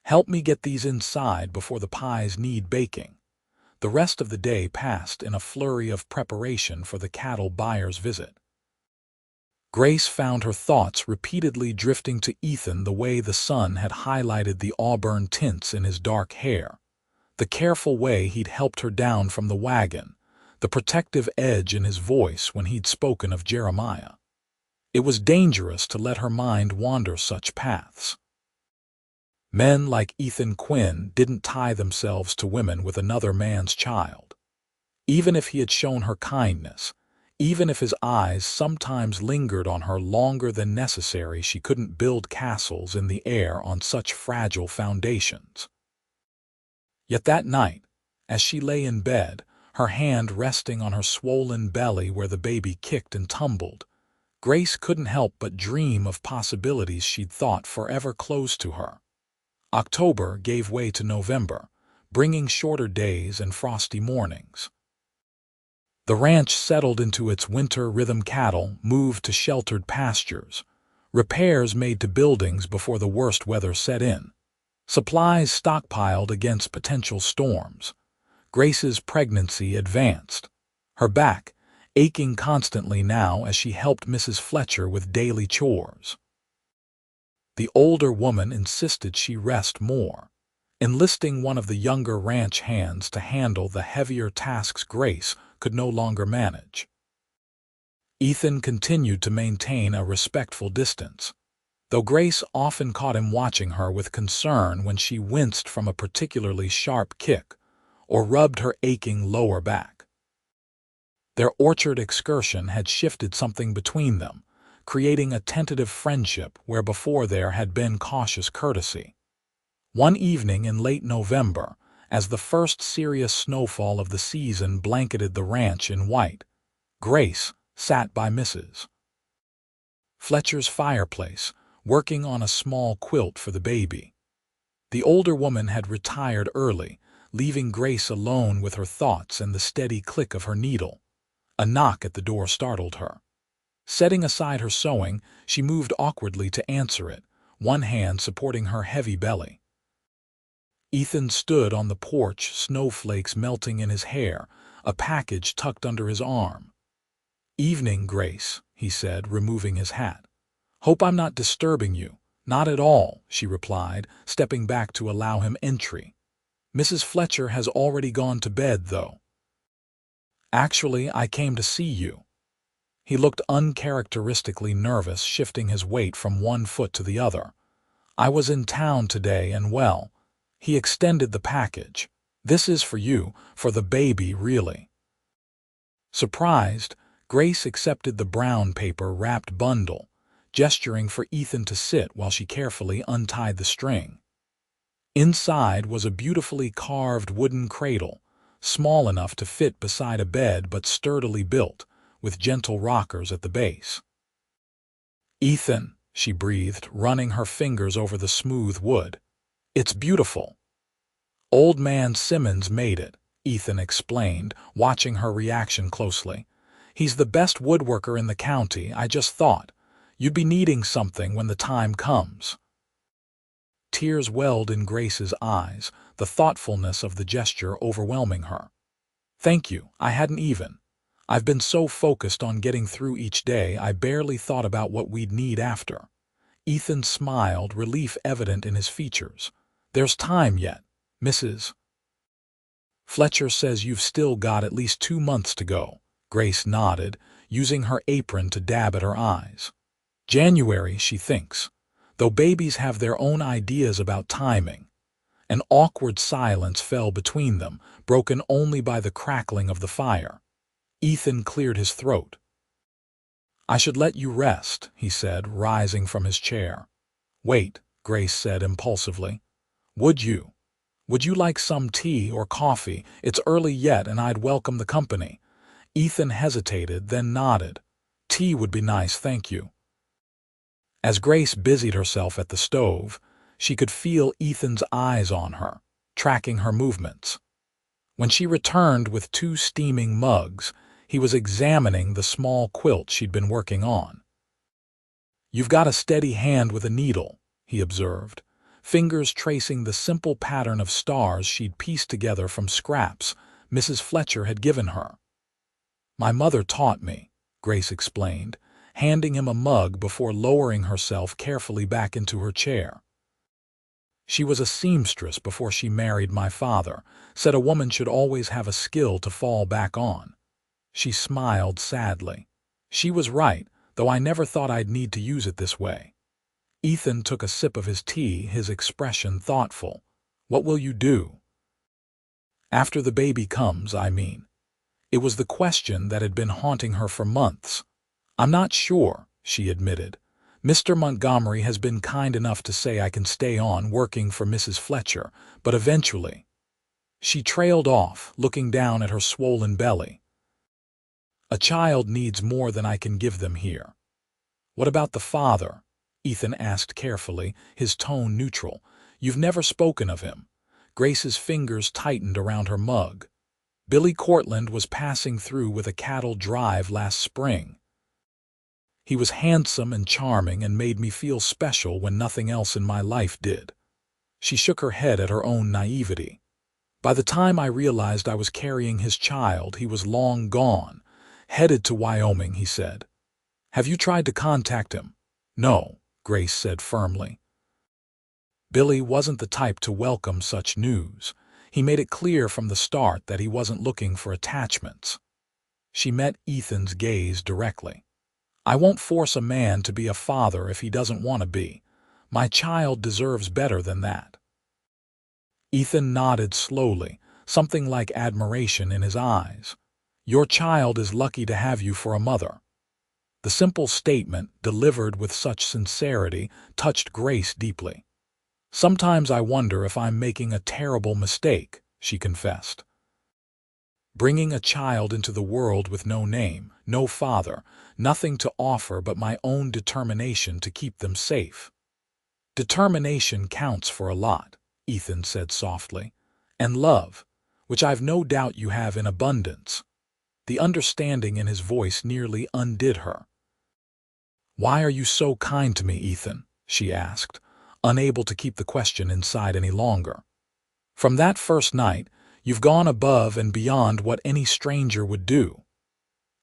"Help me get these inside before the pies need baking." The rest of the day passed in a flurry of preparation for the cattle buyer's visit. Grace found her thoughts repeatedly drifting to Ethan, the way the sun had highlighted the auburn tints in his dark hair, the careful way he'd helped her down from the wagon, the protective edge in his voice when he'd spoken of Jeremiah. It was dangerous to let her mind wander such paths. Men like Ethan Quinn didn't tie themselves to women with another man's child. Even if he had shown her kindness, even if his eyes sometimes lingered on her longer than necessary, she couldn't build castles in the air on such fragile foundations. Yet that night, as she lay in bed, her hand resting on her swollen belly where the baby kicked and tumbled, Grace couldn't help but dream of possibilities she'd thought forever closed to her. October gave way to November, bringing shorter days and frosty mornings. The ranch settled into its winter rhythm. Cattle moved to sheltered pastures, repairs made to buildings before the worst weather set in. Supplies stockpiled against potential storms. Grace's pregnancy advanced, her back aching constantly now as she helped Mrs. Fletcher with daily chores. The older woman insisted she rest more, enlisting one of the younger ranch hands to handle the heavier tasks Grace could no longer manage. Ethan continued to maintain a respectful distance, though Grace often caught him watching her with concern when she winced from a particularly sharp kick or rubbed her aching lower back. Their orchard excursion had shifted something between them, creating a tentative friendship where before there had been cautious courtesy. One evening in late November, as the first serious snowfall of the season blanketed the ranch in white, Grace sat by Mrs. Fletcher's fireplace, working on a small quilt for the baby. The older woman had retired early, leaving Grace alone with her thoughts and the steady click of her needle. A knock at the door startled her. Setting aside her sewing, she moved awkwardly to answer it, one hand supporting her heavy belly. Ethan stood on the porch, snowflakes melting in his hair, a package tucked under his arm. "Evening, Grace," he said, removing his hat. "Hope I'm not disturbing you." "Not at all," she replied, stepping back to allow him entry. "Mrs. Fletcher has already gone to bed, though." "Actually, I came to see you." He looked uncharacteristically nervous, shifting his weight from one foot to the other. "I was in town today and, well," he extended the package. "This is for you, for the baby, really." Surprised, Grace accepted the brown paper-wrapped bundle, gesturing for Ethan to sit while she carefully untied the string. Inside was a beautifully carved wooden cradle, small enough to fit beside a bed but sturdily built, with gentle rockers at the base. "Ethan," she breathed, running her fingers over the smooth wood. "It's beautiful." "Old man Simmons made it," Ethan explained, watching her reaction closely. "He's the best woodworker in the county. I just thought you'd be needing something when the time comes." Tears welled in Grace's eyes, the thoughtfulness of the gesture overwhelming her. "Thank you, I hadn't even. I've been so focused on getting through each day I barely thought about what we'd need after." Ethan smiled, relief evident in his features. "There's time yet. Mrs. Fletcher says you've still got at least 2 months to go." Grace nodded, using her apron to dab at her eyes. "January, she thinks, though babies have their own ideas about timing." An awkward silence fell between them, broken only by the crackling of the fire. Ethan cleared his throat. "I should let you rest," he said, rising from his chair. "Wait," Grace said impulsively. "Would you? Would you like some tea or coffee? It's early yet and I'd welcome the company." Ethan hesitated, then nodded. "Tea would be nice, thank you." As Grace busied herself at the stove, she could feel Ethan's eyes on her, tracking her movements. When she returned with 2 steaming mugs, he was examining the small quilt she'd been working on. "You've got a steady hand with a needle," he observed, fingers tracing the simple pattern of stars she'd pieced together from scraps Mrs. Fletcher had given her. "My mother taught me," Grace explained, handing him a mug before lowering herself carefully back into her chair. "She was a seamstress before she married my father, said a woman should always have a skill to fall back on." She smiled sadly. "She was right, though I never thought I'd need to use it this way." Ethan took a sip of his tea, his expression thoughtful. "What will you do?" "After the baby comes, I mean." It was the question that had been haunting her for months. "I'm not sure," she admitted. "Mr. Montgomery has been kind enough to say I can stay on working for Mrs. Fletcher, but eventually—" She trailed off, looking down at her swollen belly. "A child needs more than I can give them here." "What about the father?" Ethan asked carefully, his tone neutral. "You've never spoken of him." Grace's fingers tightened around her mug. "Billy Cortland was passing through with a cattle drive last spring. He was handsome and charming and made me feel special when nothing else in my life did." She shook her head at her own naivety. By the time I realized I was carrying his child, he was long gone. Headed to Wyoming, he said. Have you tried to contact him? No, Grace said firmly. Billy wasn't the type to welcome such news. He made it clear from the start that he wasn't looking for attachments. She met Ethan's gaze directly. I won't force a man to be a father if he doesn't want to be. My child deserves better than that. Ethan nodded slowly, something like admiration in his eyes. Your child is lucky to have you for a mother. The simple statement, delivered with such sincerity, touched Grace deeply. Sometimes I wonder if I'm making a terrible mistake, she confessed. Bringing a child into the world with no name, no father, nothing to offer but my own determination to keep them safe. Determination counts for a lot, Ethan said softly, and love, which I've no doubt you have in abundance. The understanding in his voice nearly undid her. Why are you so kind to me, Ethan? She asked, unable to keep the question inside any longer. From that first night, you've gone above and beyond what any stranger would do.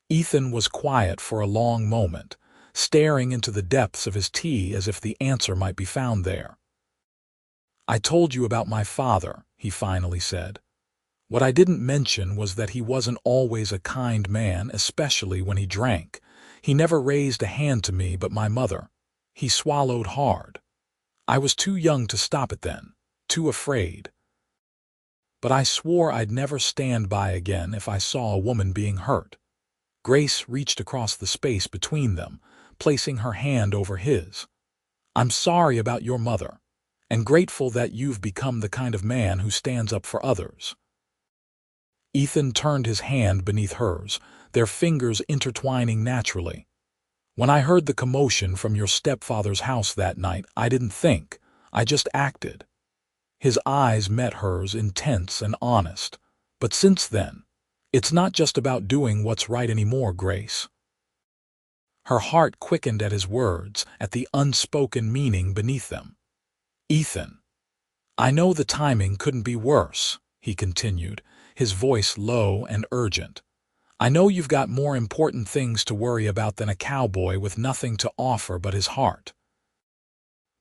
Ethan was quiet for a long moment, staring into the depths of his tea as if the answer might be found there. I told you about my father, he finally said. What I didn't mention was that he wasn't always a kind man, especially when he drank. He never raised a hand to me but my mother. He swallowed hard. I was too young to stop it then, too afraid. But I swore I'd never stand by again if I saw a woman being hurt. Grace reached across the space between them, placing her hand over his. I'm sorry about your mother, and grateful that you've become the kind of man who stands up for others. Ethan turned his hand beneath hers, their fingers intertwining naturally. When I heard the commotion from your stepfather's house that night, I didn't think, I just acted. His eyes met hers, intense and honest. But since then, it's not just about doing what's right anymore, Grace. Her heart quickened at his words, at the unspoken meaning beneath them. Ethan, I know the timing couldn't be worse, he continued, his voice low and urgent. I know you've got more important things to worry about than a cowboy with nothing to offer but his heart.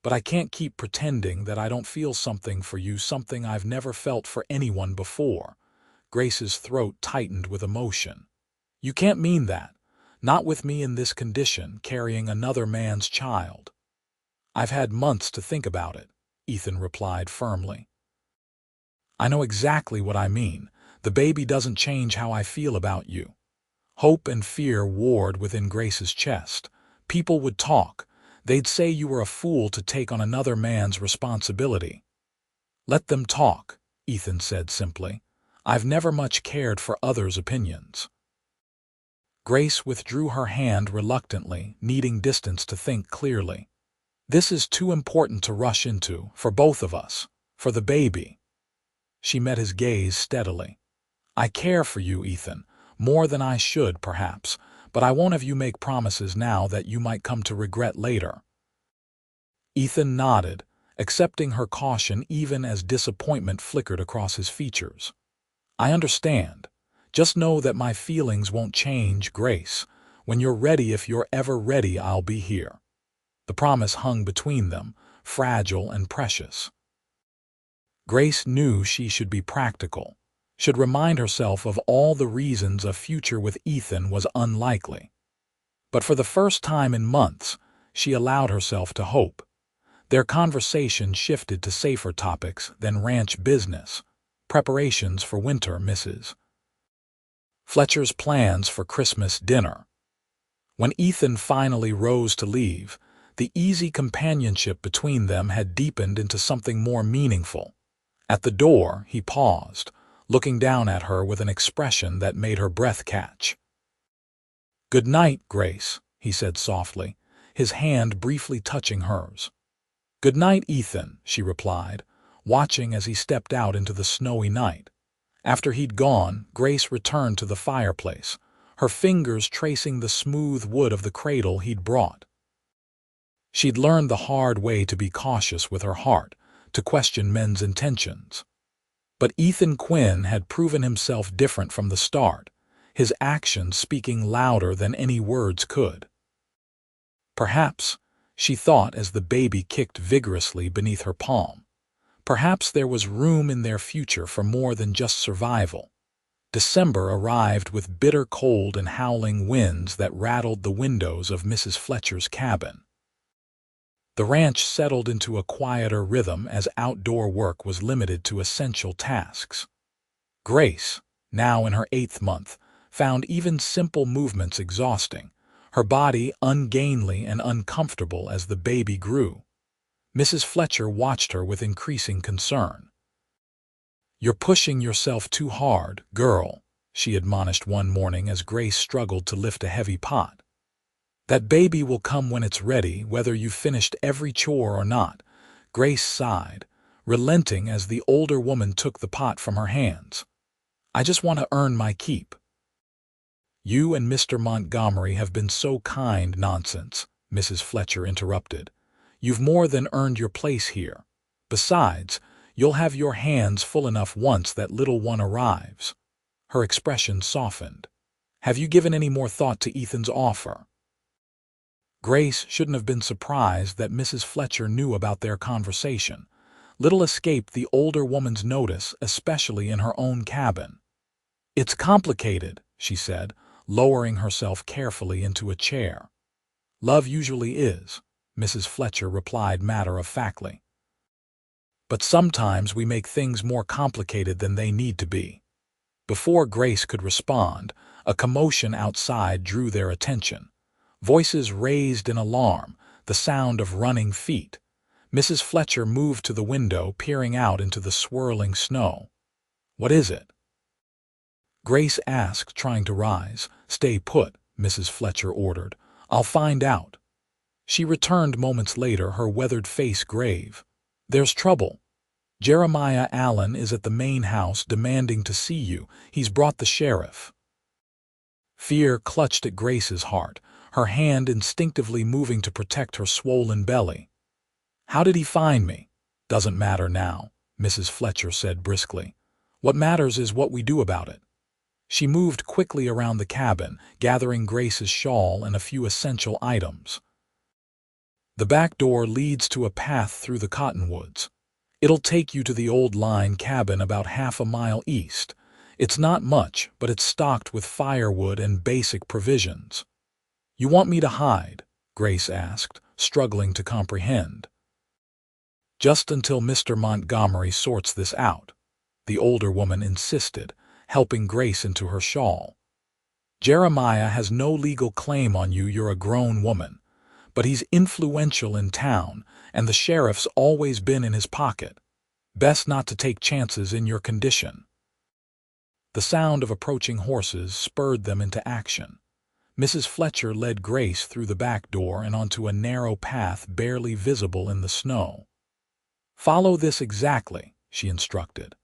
But I can't keep pretending that I don't feel something for you, something I've never felt for anyone before. Grace's throat tightened with emotion. You can't mean that. Not with me in this condition, carrying another man's child. I've had months to think about it, Ethan replied firmly. I know exactly what I mean. The baby doesn't change how I feel about you. Hope and fear warred within Grace's chest. People would talk. They'd say you were a fool to take on another man's responsibility. Let them talk, Ethan said simply. I've never much cared for others' opinions. Grace withdrew her hand reluctantly, needing distance to think clearly. This is too important to rush into, for both of us, for the baby. She met his gaze steadily. I care for you, Ethan, more than I should, perhaps, but I won't have you make promises now that you might come to regret later. Ethan nodded, accepting her caution even as disappointment flickered across his features. I understand. Just know that my feelings won't change, Grace. When you're ready, if you're ever ready, I'll be here. The promise hung between them, fragile and precious. Grace knew she should be practical, should remind herself of all the reasons a future with Ethan was unlikely. But for the first time in months, she allowed herself to hope. Their conversation shifted to safer topics than ranch business, preparations for winter, Mrs. Fletcher's plans for Christmas dinner. When Ethan finally rose to leave, the easy companionship between them had deepened into something more meaningful. At the door, he paused, looking down at her with an expression that made her breath catch. Good night, Grace, he said softly, his hand briefly touching hers. Good night, Ethan, she replied, watching as he stepped out into the snowy night. After he'd gone, Grace returned to the fireplace, her fingers tracing the smooth wood of the cradle he'd brought. She'd learned the hard way to be cautious with her heart, to question men's intentions. But Ethan Quinn had proven himself different from the start, his actions speaking louder than any words could. Perhaps, she thought as the baby kicked vigorously beneath her palm, perhaps there was room in their future for more than just survival. December arrived with bitter cold and howling winds that rattled the windows of Mrs. Fletcher's cabin. The ranch settled into a quieter rhythm as outdoor work was limited to essential tasks. Grace, now in her 8th month, found even simple movements exhausting, her body ungainly and uncomfortable as the baby grew. Mrs. Fletcher watched her with increasing concern. "You're pushing yourself too hard, girl," she admonished one morning as Grace struggled to lift a heavy pot. "That baby will come when it's ready, whether you've finished every chore or not." Grace sighed, relenting as the older woman took the pot from her hands. "I just want to earn my keep." "You and Mr. Montgomery have been so kind." "Nonsense," Mrs. Fletcher interrupted. "You've more than earned your place here. Besides, you'll have your hands full enough once that little one arrives." Her expression softened. "Have you given any more thought to Ethan's offer?" Grace shouldn't have been surprised that Mrs. Fletcher knew about their conversation. Little escaped the older woman's notice, especially in her own cabin. "It's complicated," she said, lowering herself carefully into a chair. "Love usually is," Mrs. Fletcher replied matter-of-factly. "But sometimes we make things more complicated than they need to be." Before Grace could respond, a commotion outside drew their attention. Voices raised in alarm, the sound of running feet. Mrs. Fletcher moved to the window, peering out into the swirling snow. "What is it?" Grace asked, trying to rise. "Stay put," Mrs. Fletcher ordered. "I'll find out." She returned moments later, her weathered face grave. "There's trouble. Jeremiah Allen is at the main house demanding to see you. He's brought the sheriff." Fear clutched at Grace's heart, her hand instinctively moving to protect her swollen belly. "How did he find me?" "Doesn't matter now," Mrs. Fletcher said briskly. "What matters is what we do about it." She moved quickly around the cabin, gathering Grace's shawl and a few essential items. "The back door leads to a path through the cottonwoods. It'll take you to the old line cabin about half a mile east. It's not much, but it's stocked with firewood and basic provisions." "You want me to hide?" Grace asked, struggling to comprehend. "Just until Mr. Montgomery sorts this out," the older woman insisted, helping Grace into her shawl. "Jeremiah has no legal claim on you, you're a grown woman. But he's influential in town, and the sheriff's always been in his pocket. Best not to take chances in your condition." The sound of approaching horses spurred them into action. Mrs. Fletcher led Grace through the back door and onto a narrow path barely visible in the snow. "Follow this exactly," she instructed.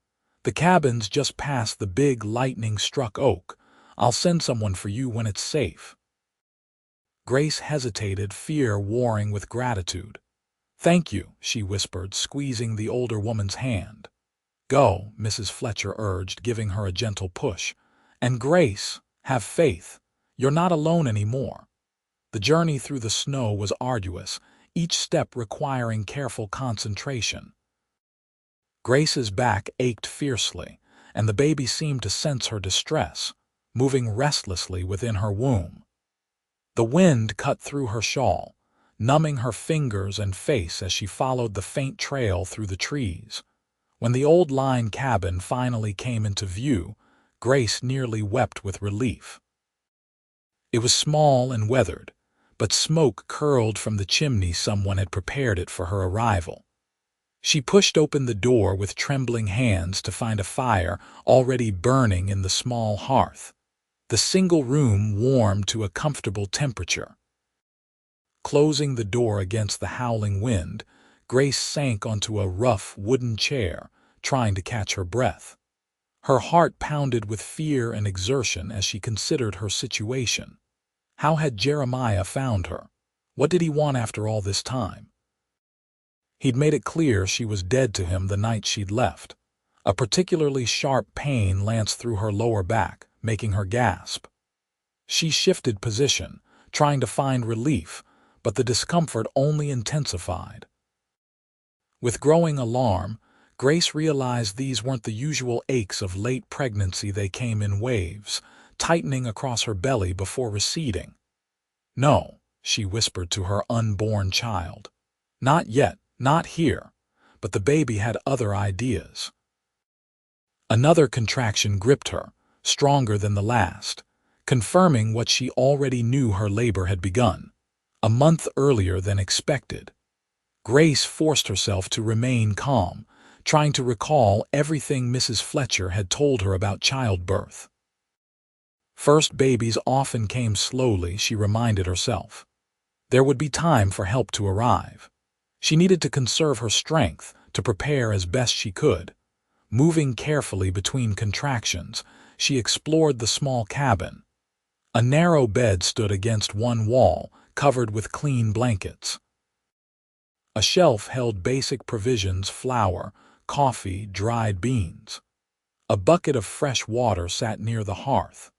"The cabin's just past the big lightning-struck oak. I'll send someone for you when it's safe." Grace hesitated, fear warring with gratitude. "Thank you," she whispered, squeezing the older woman's hand. "Go," Mrs. Fletcher urged, giving her a gentle push. "And Grace, have faith. You're not alone anymore." The journey through the snow was arduous, each step requiring careful concentration. Grace's back ached fiercely, and the baby seemed to sense her distress, moving restlessly within her womb. The wind cut through her shawl, numbing her fingers and face as she followed the faint trail through the trees. When the old line cabin finally came into view, Grace nearly wept with relief. It was small and weathered, but smoke curled from the chimney. Someone had prepared it for her arrival. She pushed open the door with trembling hands to find a fire already burning in the small hearth. The single room warmed to a comfortable temperature. Closing the door against the howling wind, Grace sank onto a rough wooden chair, trying to catch her breath. Her heart pounded with fear and exertion as she considered her situation. How had Jeremiah found her? What did he want after all this time? He'd made it clear she was dead to him the night she'd left. A particularly sharp pain lanced through her lower back, making her gasp. She shifted position, trying to find relief, but the discomfort only intensified. With growing alarm, Grace realized these weren't the usual aches of late pregnancy. They came in waves, tightening across her belly before receding. "No," she whispered to her unborn child. "Not yet, not here." But the baby had other ideas. Another contraction gripped her, stronger than the last, confirming what she already knew: her labor had begun, a month earlier than expected. Grace forced herself to remain calm, trying to recall everything Mrs. Fletcher had told her about childbirth. First babies often came slowly, she reminded herself. There would be time for help to arrive. She needed to conserve her strength, to prepare as best she could. Moving carefully between contractions, she explored the small cabin. A narrow bed stood against one wall, covered with clean blankets. A shelf held basic provisions: flour, coffee, dried beans. A bucket of fresh water sat near the hearth.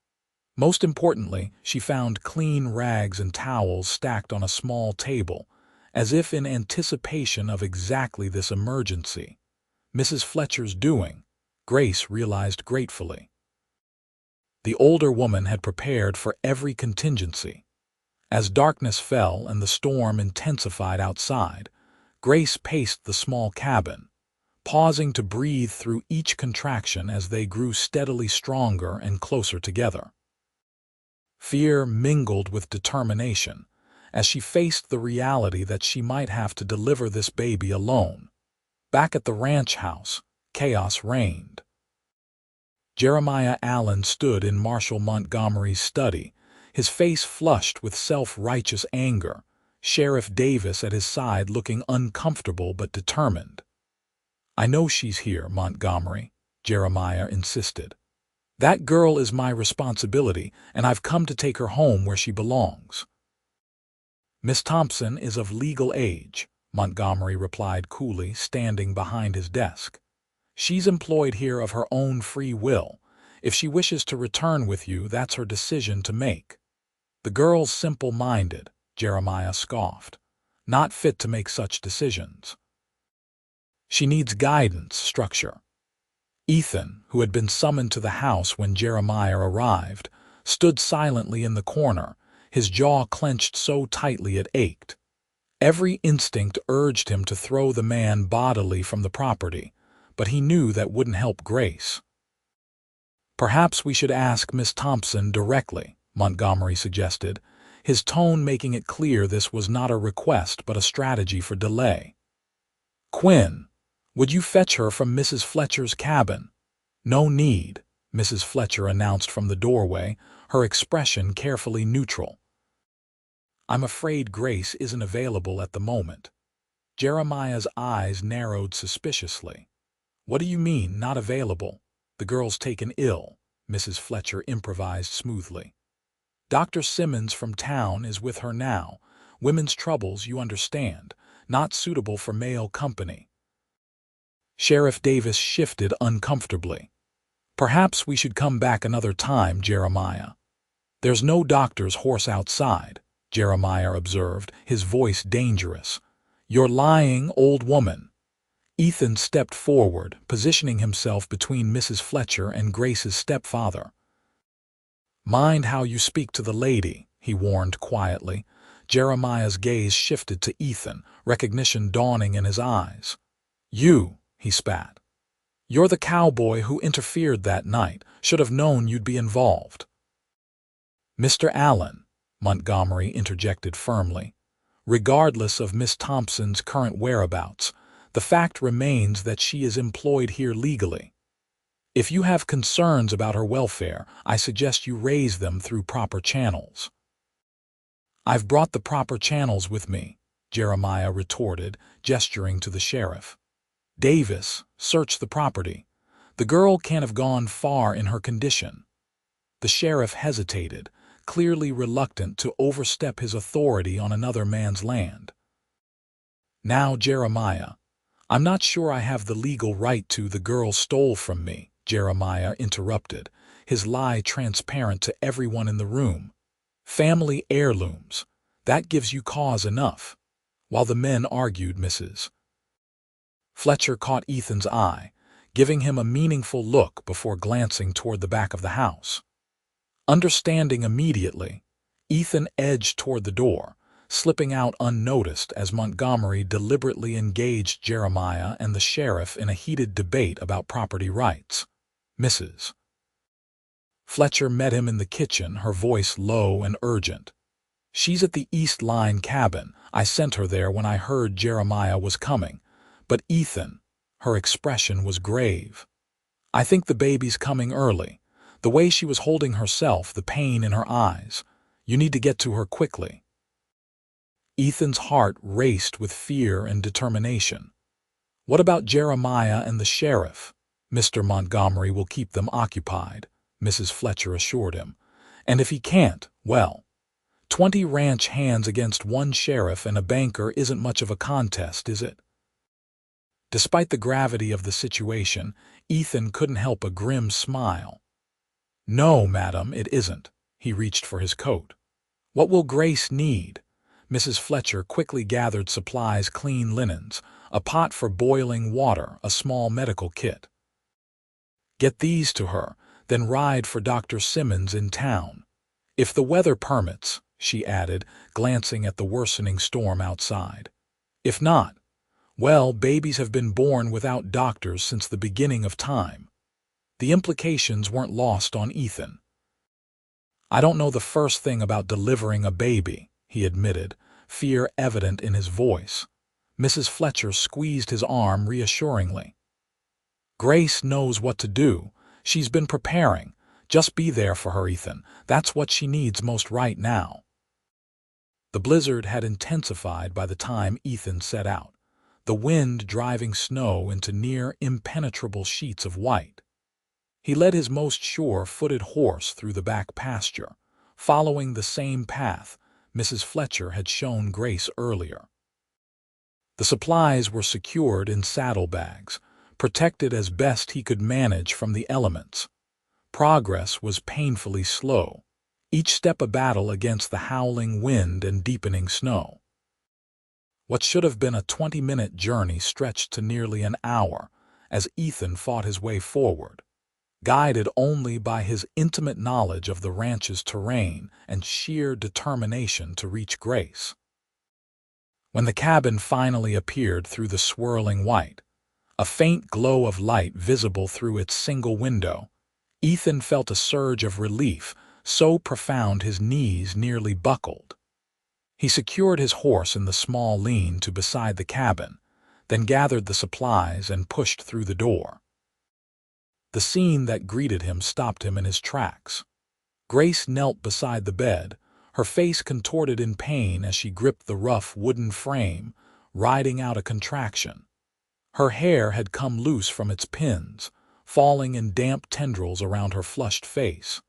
Most importantly, she found clean rags and towels stacked on a small table, as if in anticipation of exactly this emergency. Mrs. Fletcher's doing, Grace realized gratefully. The older woman had prepared for every contingency. As darkness fell and the storm intensified outside, Grace paced the small cabin, pausing to breathe through each contraction as they grew steadily stronger and closer together. Fear mingled with determination as she faced the reality that she might have to deliver this baby alone. Back at the ranch house, chaos reigned. Jeremiah Allen stood in Marshal Montgomery's study, his face flushed with self-righteous anger, Sheriff Davis at his side looking uncomfortable but determined. "I know she's here, Montgomery," Jeremiah insisted. "That girl is my responsibility, and I've come to take her home where she belongs." "Miss Thompson is of legal age," Montgomery replied coolly, standing behind his desk. "She's employed here of her own free will. If she wishes to return with you, that's her decision to make." "The girl's simple-minded," Jeremiah scoffed, "not fit to make such decisions. She needs guidance, structure." Ethan, who had been summoned to the house when Jeremiah arrived, stood silently in the corner, his jaw clenched so tightly it ached. Every instinct urged him to throw the man bodily from the property, but he knew that wouldn't help Grace. "Perhaps we should ask Miss Thompson directly," Montgomery suggested, his tone making it clear this was not a request but a strategy for delay. "Quinn, would you fetch her from Mrs. Fletcher's cabin?" "No need," Mrs. Fletcher announced from the doorway, her expression carefully neutral. "I'm afraid Grace isn't available at the moment." Jeremiah's eyes narrowed suspiciously. "What do you mean, not available?" "The girl's taken ill," Mrs. Fletcher improvised smoothly. "Dr. Simmons from town is with her now. Women's troubles, you understand, not suitable for male company." Sheriff Davis shifted uncomfortably. "Perhaps we should come back another time, Jeremiah." "There's no doctor's horse outside," Jeremiah observed, his voice dangerous. "You're lying, old woman." Ethan stepped forward, positioning himself between Mrs. Fletcher and Grace's stepfather. "Mind how you speak to the lady," he warned quietly. Jeremiah's gaze shifted to Ethan, recognition dawning in his eyes. "You," he spat. "You're the cowboy who interfered that night. Should have known you'd be involved." "Mr. Allen," Montgomery interjected firmly, "regardless of Miss Thompson's current whereabouts, the fact remains that she is employed here legally. If you have concerns about her welfare, I suggest you raise them through proper channels." "I've brought the proper channels with me," Jeremiah retorted, gesturing to the sheriff. "Davis, search the property. The girl can't have gone far in her condition." The sheriff hesitated, clearly reluctant to overstep his authority on another man's land. Now, Jeremiah, I'm not sure I have the legal right to the girl stole from me, Jeremiah interrupted, his lie transparent to everyone in the room. Family heirlooms. That gives you cause enough. While the men argued, Mrs. Fletcher caught Ethan's eye, giving him a meaningful look before glancing toward the back of the house. Understanding immediately, Ethan edged toward the door, slipping out unnoticed as Montgomery deliberately engaged Jeremiah and the sheriff in a heated debate about property rights. Mrs. Fletcher met him in the kitchen, her voice low and urgent. "She's at the East Line cabin. I sent her there when I heard Jeremiah was coming. But Ethan," her expression was grave, "I think the baby's coming early. The way she was holding herself, the pain in her eyes. You need to get to her quickly." Ethan's heart raced with fear and determination. "What about Jeremiah and the sheriff?" "Mr. Montgomery will keep them occupied," Mrs. Fletcher assured him. "And if he can't, well, 20 ranch hands against one sheriff and a banker isn't much of a contest, is it?" Despite the gravity of the situation, Ethan couldn't help a grim smile. "No, madam, it isn't." He reached for his coat. "What will Grace need?" Mrs. Fletcher quickly gathered supplies: clean linens, a pot for boiling water, a small medical kit. "Get these to her, then ride for Dr. Simmons in town. If the weather permits," she added, glancing at the worsening storm outside. "If not, well, babies have been born without doctors since the beginning of time." The implications weren't lost on Ethan. "I don't know the first thing about delivering a baby," he admitted, fear evident in his voice. Mrs. Fletcher squeezed his arm reassuringly. "Grace knows what to do. She's been preparing. Just be there for her, Ethan. That's what she needs most right now." The blizzard had intensified by the time Ethan set out, the wind driving snow into near impenetrable sheets of white. He led his most sure-footed horse through the back pasture, following the same path Mrs. Fletcher had shown Grace earlier. The supplies were secured in saddlebags, protected as best he could manage from the elements. Progress was painfully slow, each step a battle against the howling wind and deepening snow. What should have been a 20-minute journey stretched to nearly an hour as Ethan fought his way forward, guided only by his intimate knowledge of the ranch's terrain and sheer determination to reach Grace. When the cabin finally appeared through the swirling white, a faint glow of light visible through its single window, Ethan felt a surge of relief so profound his knees nearly buckled. He secured his horse in the small lean-to beside the cabin, then gathered the supplies and pushed through the door. The scene that greeted him stopped him in his tracks. Grace knelt beside the bed, her face contorted in pain as she gripped the rough wooden frame, riding out a contraction. Her hair had come loose from its pins, falling in damp tendrils around her flushed face.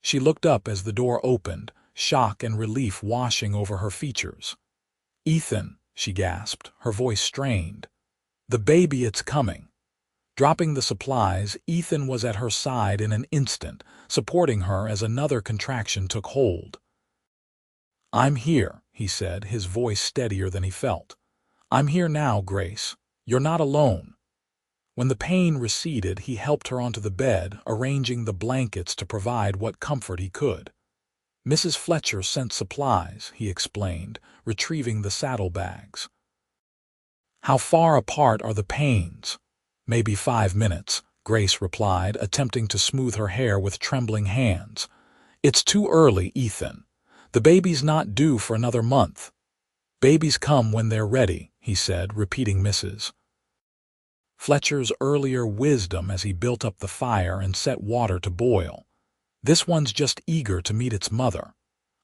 She looked up as the door opened, shock and relief washing over her features. "Ethan," she gasped, her voice strained. "The baby, it's coming." Dropping the supplies, Ethan was at her side in an instant, supporting her as another contraction took hold. "I'm here," he said, his voice steadier than he felt. "I'm here now, Grace. You're not alone." When the pain receded, he helped her onto the bed, arranging the blankets to provide what comfort he could. "Mrs. Fletcher sent supplies," he explained, retrieving the saddlebags. "How far apart are the pains?" "Maybe 5 minutes," Grace replied, attempting to smooth her hair with trembling hands. "It's too early, Ethan. The baby's not due for another month." "Babies come when they're ready," he said, repeating Mrs. Fletcher's earlier wisdom as he built up the fire and set water to boil. "This one's just eager to meet its mother."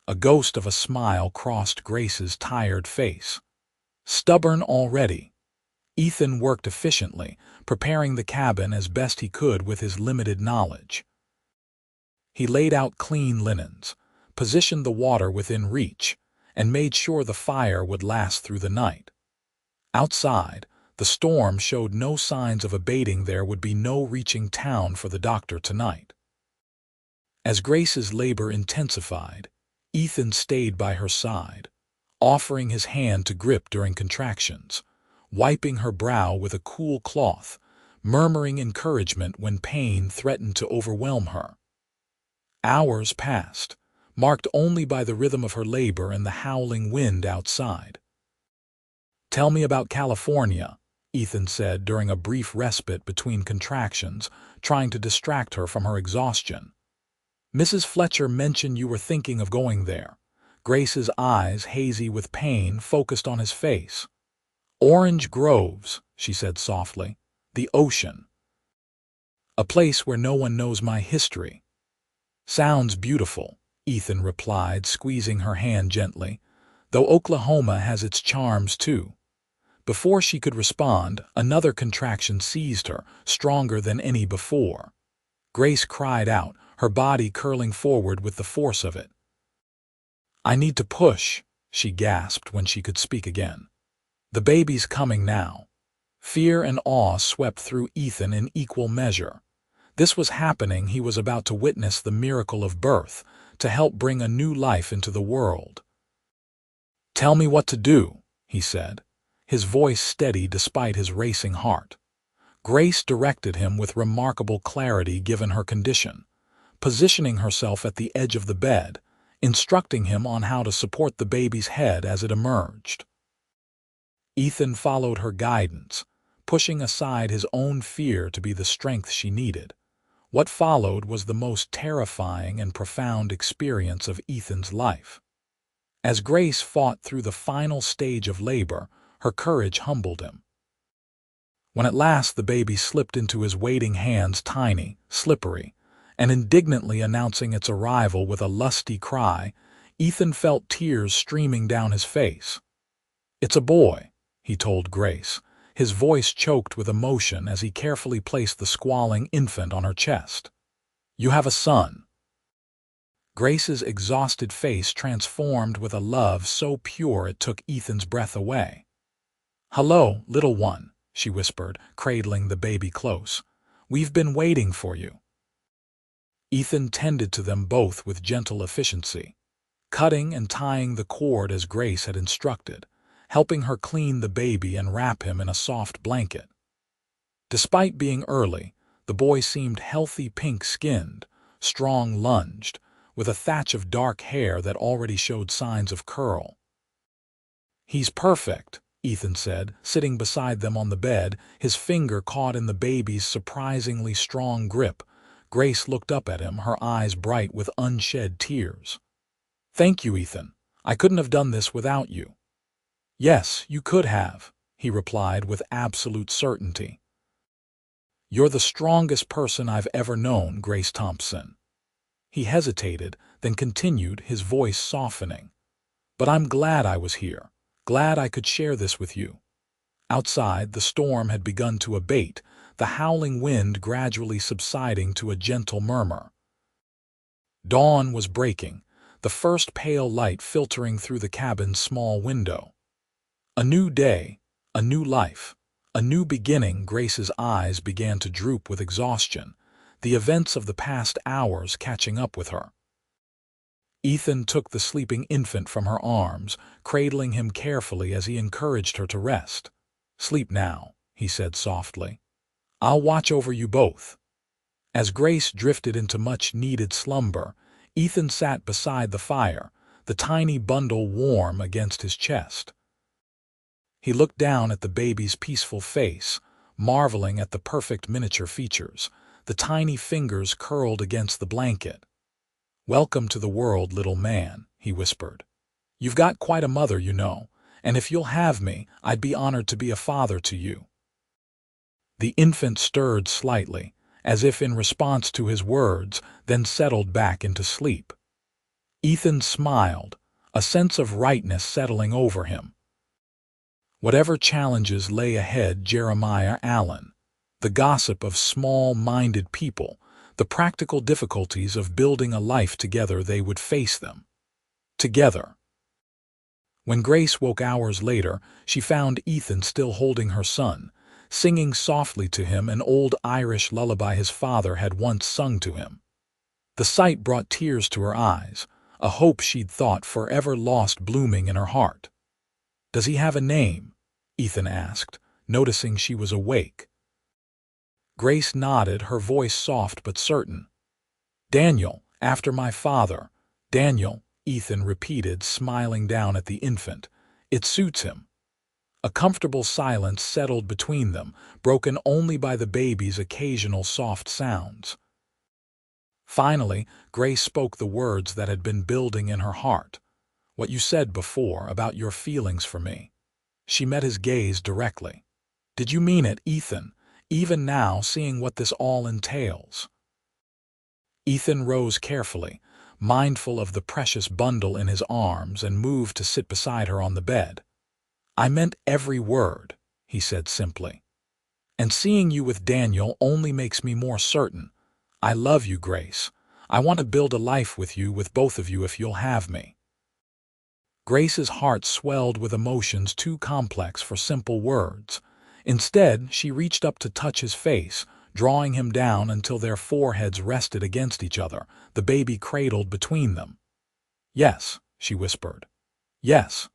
A ghost of a smile crossed Grace's tired face. "Stubborn already." Ethan worked efficiently, preparing the cabin as best he could with his limited knowledge. He laid out clean linens, positioned the water within reach, and made sure the fire would last through the night. Outside, the storm showed no signs of abating. There would be no reaching town for the doctor tonight. As Grace's labor intensified, Ethan stayed by her side, offering his hand to grip during contractions, wiping her brow with a cool cloth, murmuring encouragement when pain threatened to overwhelm her. Hours passed, marked only by the rhythm of her labor and the howling wind outside. "Tell me about California," Ethan said during a brief respite between contractions, trying to distract her from her exhaustion. "Mrs. Fletcher mentioned you were thinking of going there." Grace's eyes, hazy with pain, focused on his face. "Orange groves," she said softly. "The ocean. A place where no one knows my history." "Sounds beautiful," Ethan replied, squeezing her hand gently, "though Oklahoma has its charms too." Before she could respond, another contraction seized her, stronger than any before. Grace cried out, her body curling forward with the force of it. "I need to push," she gasped when she could speak again. "The baby's coming now." Fear and awe swept through Ethan in equal measure. This was happening. He was about to witness the miracle of birth, to help bring a new life into the world. "Tell me what to do," he said, his voice steady despite his racing heart. Grace directed him with remarkable clarity given her condition, positioning herself at the edge of the bed, instructing him on how to support the baby's head as it emerged. Ethan followed her guidance, pushing aside his own fear to be the strength she needed. What followed was the most terrifying and profound experience of Ethan's life. As Grace fought through the final stage of labor, her courage humbled him. When at last the baby slipped into his waiting hands, tiny, slippery, and indignantly announcing its arrival with a lusty cry, Ethan felt tears streaming down his face. "It's a boy," he told Grace, his voice choked with emotion as he carefully placed the squalling infant on her chest. "You have a son." Grace's exhausted face transformed with a love so pure it took Ethan's breath away. "Hello, little one," she whispered, cradling the baby close. "We've been waiting for you." Ethan tended to them both with gentle efficiency, cutting and tying the cord as Grace had instructed, helping her clean the baby and wrap him in a soft blanket. Despite being early, the boy seemed healthy, pink-skinned, strong-lunged, with a thatch of dark hair that already showed signs of curl. "He's perfect," Ethan said, sitting beside them on the bed, his finger caught in the baby's surprisingly strong grip. Grace looked up at him, her eyes bright with unshed tears. "Thank you, Ethan. I couldn't have done this without you." "Yes, you could have," he replied with absolute certainty. "You're the strongest person I've ever known, Grace Thompson." He hesitated, then continued, his voice softening. "But I'm glad I was here, glad I could share this with you." Outside, the storm had begun to abate, the howling wind gradually subsiding to a gentle murmur. Dawn was breaking, the first pale light filtering through the cabin's small window. A new day, a new life, a new beginning. Grace's eyes began to droop with exhaustion, the events of the past hours catching up with her. Ethan took the sleeping infant from her arms, cradling him carefully as he encouraged her to rest. "Sleep now," he said softly. "I'll watch over you both." As Grace drifted into much-needed slumber, Ethan sat beside the fire, the tiny bundle warm against his chest. He looked down at the baby's peaceful face, marveling at the perfect miniature features, the tiny fingers curled against the blanket. "Welcome to the world, little man," he whispered. "You've got quite a mother, you know, and if you'll have me, I'd be honored to be a father to you." The infant stirred slightly, as if in response to his words, then settled back into sleep. Ethan smiled, a sense of rightness settling over him. Whatever challenges lay ahead, Jeremiah Allen, the gossip of small-minded people, the practical difficulties of building a life together, they would face them. Together. When Grace woke hours later, she found Ethan still holding her son, singing softly to him an old Irish lullaby his father had once sung to him. The sight brought tears to her eyes, a hope she'd thought forever lost blooming in her heart. "Does he have a name?" Ethan asked, noticing she was awake. Grace nodded, her voice soft but certain. "Daniel, after my father. Daniel," Ethan repeated, smiling down at the infant. "It suits him." A comfortable silence settled between them, broken only by the baby's occasional soft sounds. Finally, Grace spoke the words that had been building in her heart. "What you said before about your feelings for me." She met his gaze directly. "Did you mean it, Ethan, even now seeing what this all entails?" Ethan rose carefully, mindful of the precious bundle in his arms, and moved to sit beside her on the bed. "I meant every word," he said simply. "And seeing you with Daniel only makes me more certain. I love you, Grace. I want to build a life with you, with both of you, if you'll have me." Grace's heart swelled with emotions too complex for simple words. Instead, she reached up to touch his face, drawing him down until their foreheads rested against each other, the baby cradled between them. "Yes," she whispered. "Yes."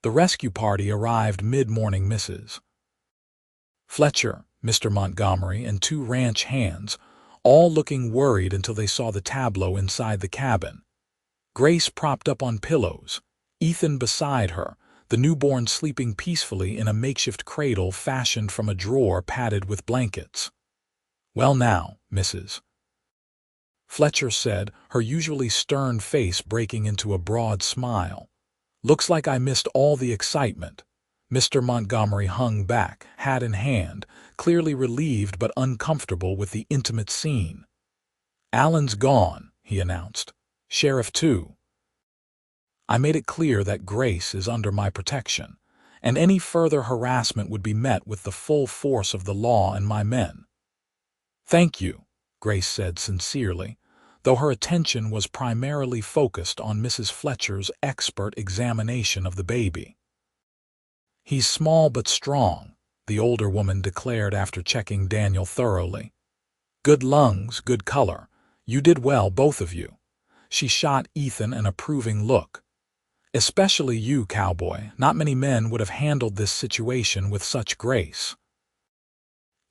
The rescue party arrived mid-morning. Mrs. Fletcher, Mr. Montgomery, and two ranch hands, all looking worried until they saw the tableau inside the cabin. Grace propped up on pillows, Ethan beside her, the newborn sleeping peacefully in a makeshift cradle fashioned from a drawer padded with blankets. "Well now, Mrs. Fletcher said, her usually stern face breaking into a broad smile. "Looks like I missed all the excitement." Mr. Montgomery hung back, hat in hand, clearly relieved but uncomfortable with the intimate scene. "Alan's gone," he announced. "Sheriff too. I made it clear that Grace is under my protection, and any further harassment would be met with the full force of the law and my men." "Thank you," Grace said sincerely, though her attention was primarily focused on Mrs. Fletcher's expert examination of the baby. "He's small but strong," the older woman declared after checking Daniel thoroughly. "Good lungs, good color. You did well, both of you." She shot Ethan an approving look. "Especially you, Cowboy. Not many men would have handled this situation with such grace."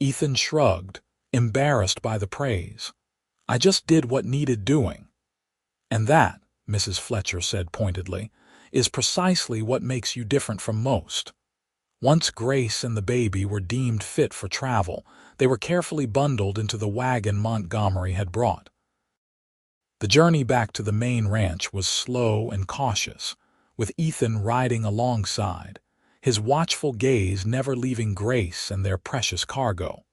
Ethan shrugged, embarrassed by the praise. "I just did what needed doing." "And that," Mrs. Fletcher said pointedly, "is precisely what makes you different from most." Once Grace and the baby were deemed fit for travel, they were carefully bundled into the wagon Montgomery had brought. The journey back to the main ranch was slow and cautious, with Ethan riding alongside, his watchful gaze never leaving Grace and their precious cargo.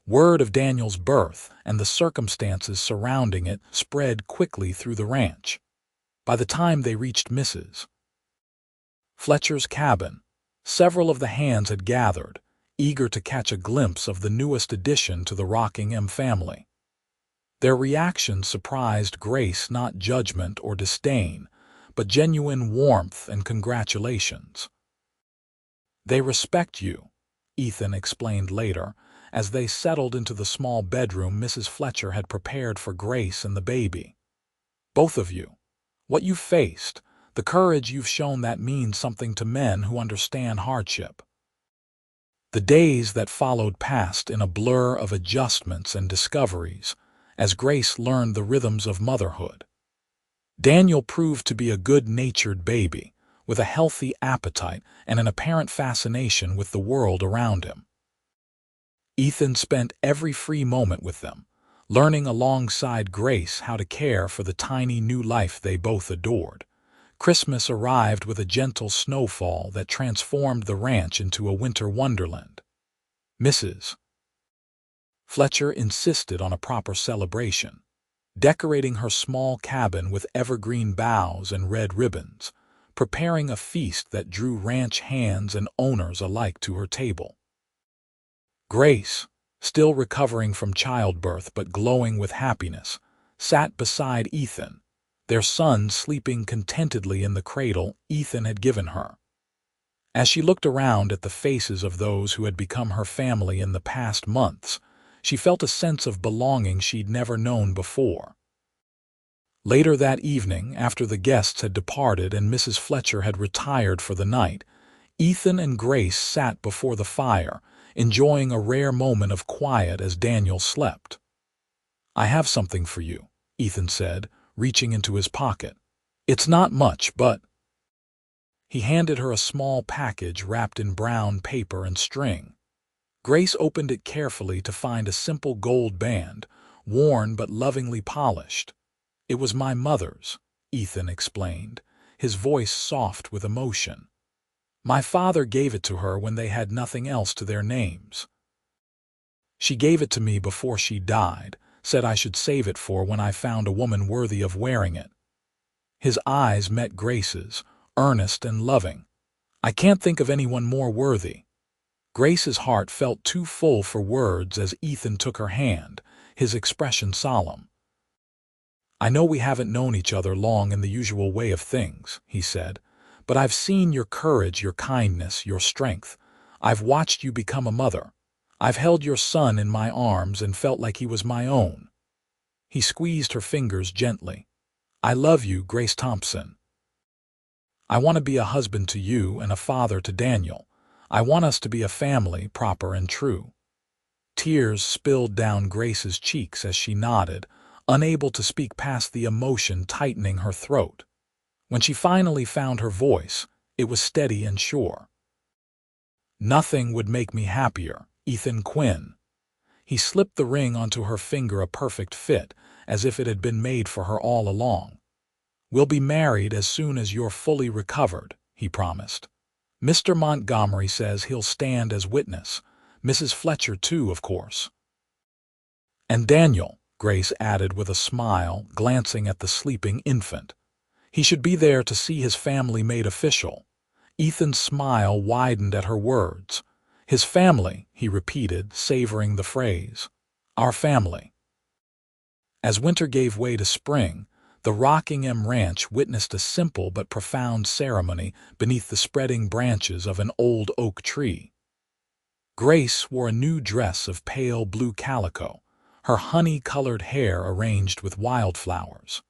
Word of Daniel's birth and the circumstances surrounding it spread quickly through the ranch. By the time they reached Mrs. Fletcher's cabin, several of the hands had gathered, eager to catch a glimpse of the newest addition to the Rockingham family. Their reaction surprised Grace, not judgment or disdain, but genuine warmth and congratulations. "They respect you," Ethan explained later, as they settled into the small bedroom Mrs. Fletcher had prepared for Grace and the baby. "Both of you. What you've faced, the courage you've shown, that means something to men who understand hardship." The days that followed passed in a blur of adjustments and discoveries, as Grace learned the rhythms of motherhood. Daniel proved to be a good-natured baby, with a healthy appetite and an apparent fascination with the world around him. Ethan spent every free moment with them, learning alongside Grace how to care for the tiny new life they both adored. Christmas arrived with a gentle snowfall that transformed the ranch into a winter wonderland. Mrs. Fletcher insisted on a proper celebration, decorating her small cabin with evergreen boughs and red ribbons, preparing a feast that drew ranch hands and owners alike to her table. Grace, still recovering from childbirth but glowing with happiness, sat beside Ethan, their son sleeping contentedly in the cradle Ethan had given her. As she looked around at the faces of those who had become her family in the past months, she felt a sense of belonging she'd never known before. Later that evening, after the guests had departed and Mrs. Fletcher had retired for the night, Ethan and Grace sat before the fire, enjoying a rare moment of quiet as Daniel slept. "I have something for you," Ethan said, reaching into his pocket. "It's not much, but—" He handed her a small package wrapped in brown paper and string. Grace opened it carefully to find a simple gold band, worn but lovingly polished. "It was my mother's," Ethan explained, his voice soft with emotion. "My father gave it to her when they had nothing else to their names. She gave it to me before she died, said I should save it for when I found a woman worthy of wearing it." His eyes met Grace's, earnest and loving. "I can't think of anyone more worthy." Grace's heart felt too full for words as Ethan took her hand, his expression solemn. "I know we haven't known each other long in the usual way of things," he said, "but I've seen your courage, your kindness, your strength. I've watched you become a mother. I've held your son in my arms and felt like he was my own." He squeezed her fingers gently. "I love you, Grace Thompson. I want to be a husband to you and a father to Daniel. I want us to be a family, proper and true." Tears spilled down Grace's cheeks as she nodded, unable to speak past the emotion tightening her throat. When she finally found her voice, it was steady and sure. "Nothing would make me happier, Ethan Quinn." He slipped the ring onto her finger, a perfect fit, as if it had been made for her all along. "We'll be married as soon as you're fully recovered," he promised. "Mr. Montgomery says he'll stand as witness. Mrs. Fletcher, too, of course." "And Daniel," Grace added with a smile, glancing at the sleeping infant. "He should be there to see his family made official." Ethan's smile widened at her words. "His family," he repeated, savoring the phrase. "Our family." As winter gave way to spring, the Rockingham Ranch witnessed a simple but profound ceremony beneath the spreading branches of an old oak tree. Grace wore a new dress of pale blue calico, her honey-colored hair arranged with wildflowers.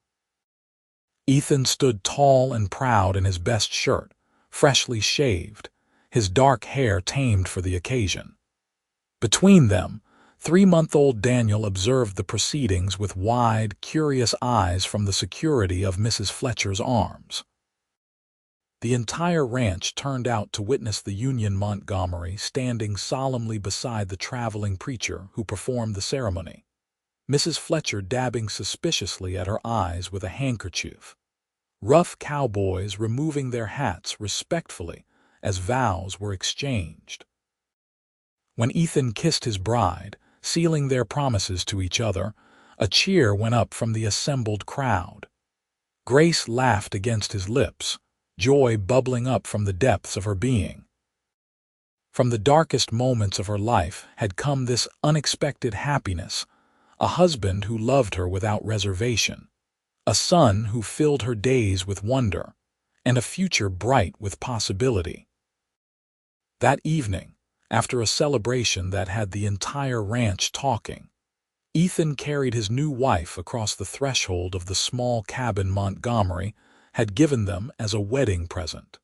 Ethan stood tall and proud in his best shirt, freshly shaved, his dark hair tamed for the occasion. Between them, 3-month-old Daniel observed the proceedings with wide, curious eyes from the security of Mrs. Fletcher's arms. The entire ranch turned out to witness the Union Montgomery standing solemnly beside the traveling preacher who performed the ceremony, Mrs. Fletcher dabbing suspiciously at her eyes with a handkerchief. Rough cowboys removing their hats respectfully as vows were exchanged. When Ethan kissed his bride, sealing their promises to each other, a cheer went up from the assembled crowd. Grace laughed against his lips, joy bubbling up from the depths of her being. From the darkest moments of her life had come this unexpected happiness, a husband who loved her without reservation, a son who filled her days with wonder, and a future bright with possibility. That evening, after a celebration that had the entire ranch talking, Ethan carried his new wife across the threshold of the small cabin Montgomery had given them as a wedding present.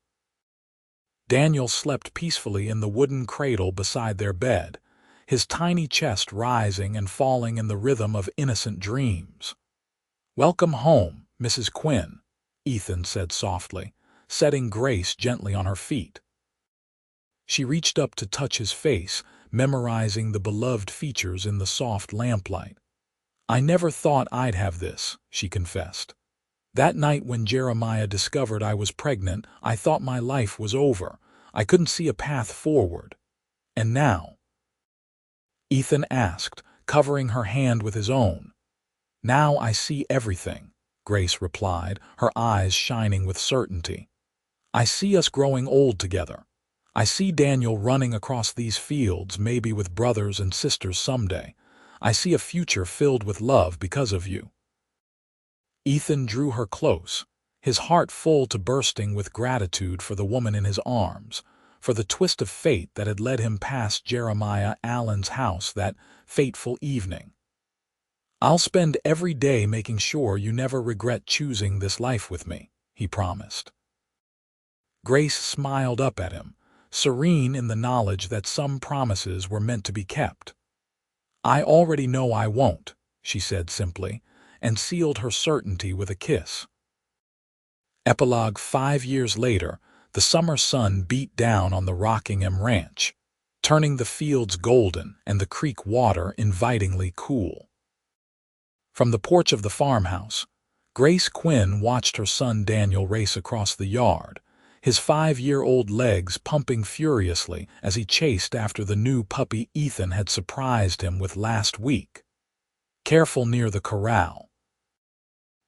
Daniel slept peacefully in the wooden cradle beside their bed, his tiny chest rising and falling in the rhythm of innocent dreams. "Welcome home, Mrs. Quinn," Ethan said softly, setting Grace gently on her feet. She reached up to touch his face, memorizing the beloved features in the soft lamplight. "I never thought I'd have this," she confessed. "That night when Jeremiah discovered I was pregnant, I thought my life was over. I couldn't see a path forward. And now?" Ethan asked, covering her hand with his own. "Now I see everything," Grace replied, her eyes shining with certainty. "I see us growing old together. I see Daniel running across these fields, maybe with brothers and sisters someday. I see a future filled with love because of you." Ethan drew her close, his heart full to bursting with gratitude for the woman in his arms, for the twist of fate that had led him past Jeremiah Allen's house that fateful evening. "I'll spend every day making sure you never regret choosing this life with me," he promised. Grace smiled up at him, serene in the knowledge that some promises were meant to be kept. "I already know I won't," she said simply, and sealed her certainty with a kiss. Epilogue 5 years later, the summer sun beat down on the Rockingham ranch, turning the fields golden and the creek water invitingly cool. From the porch of the farmhouse, Grace Quinn watched her son Daniel race across the yard, his 5-year-old legs pumping furiously as he chased after the new puppy Ethan had surprised him with last week. "Careful near the corral,"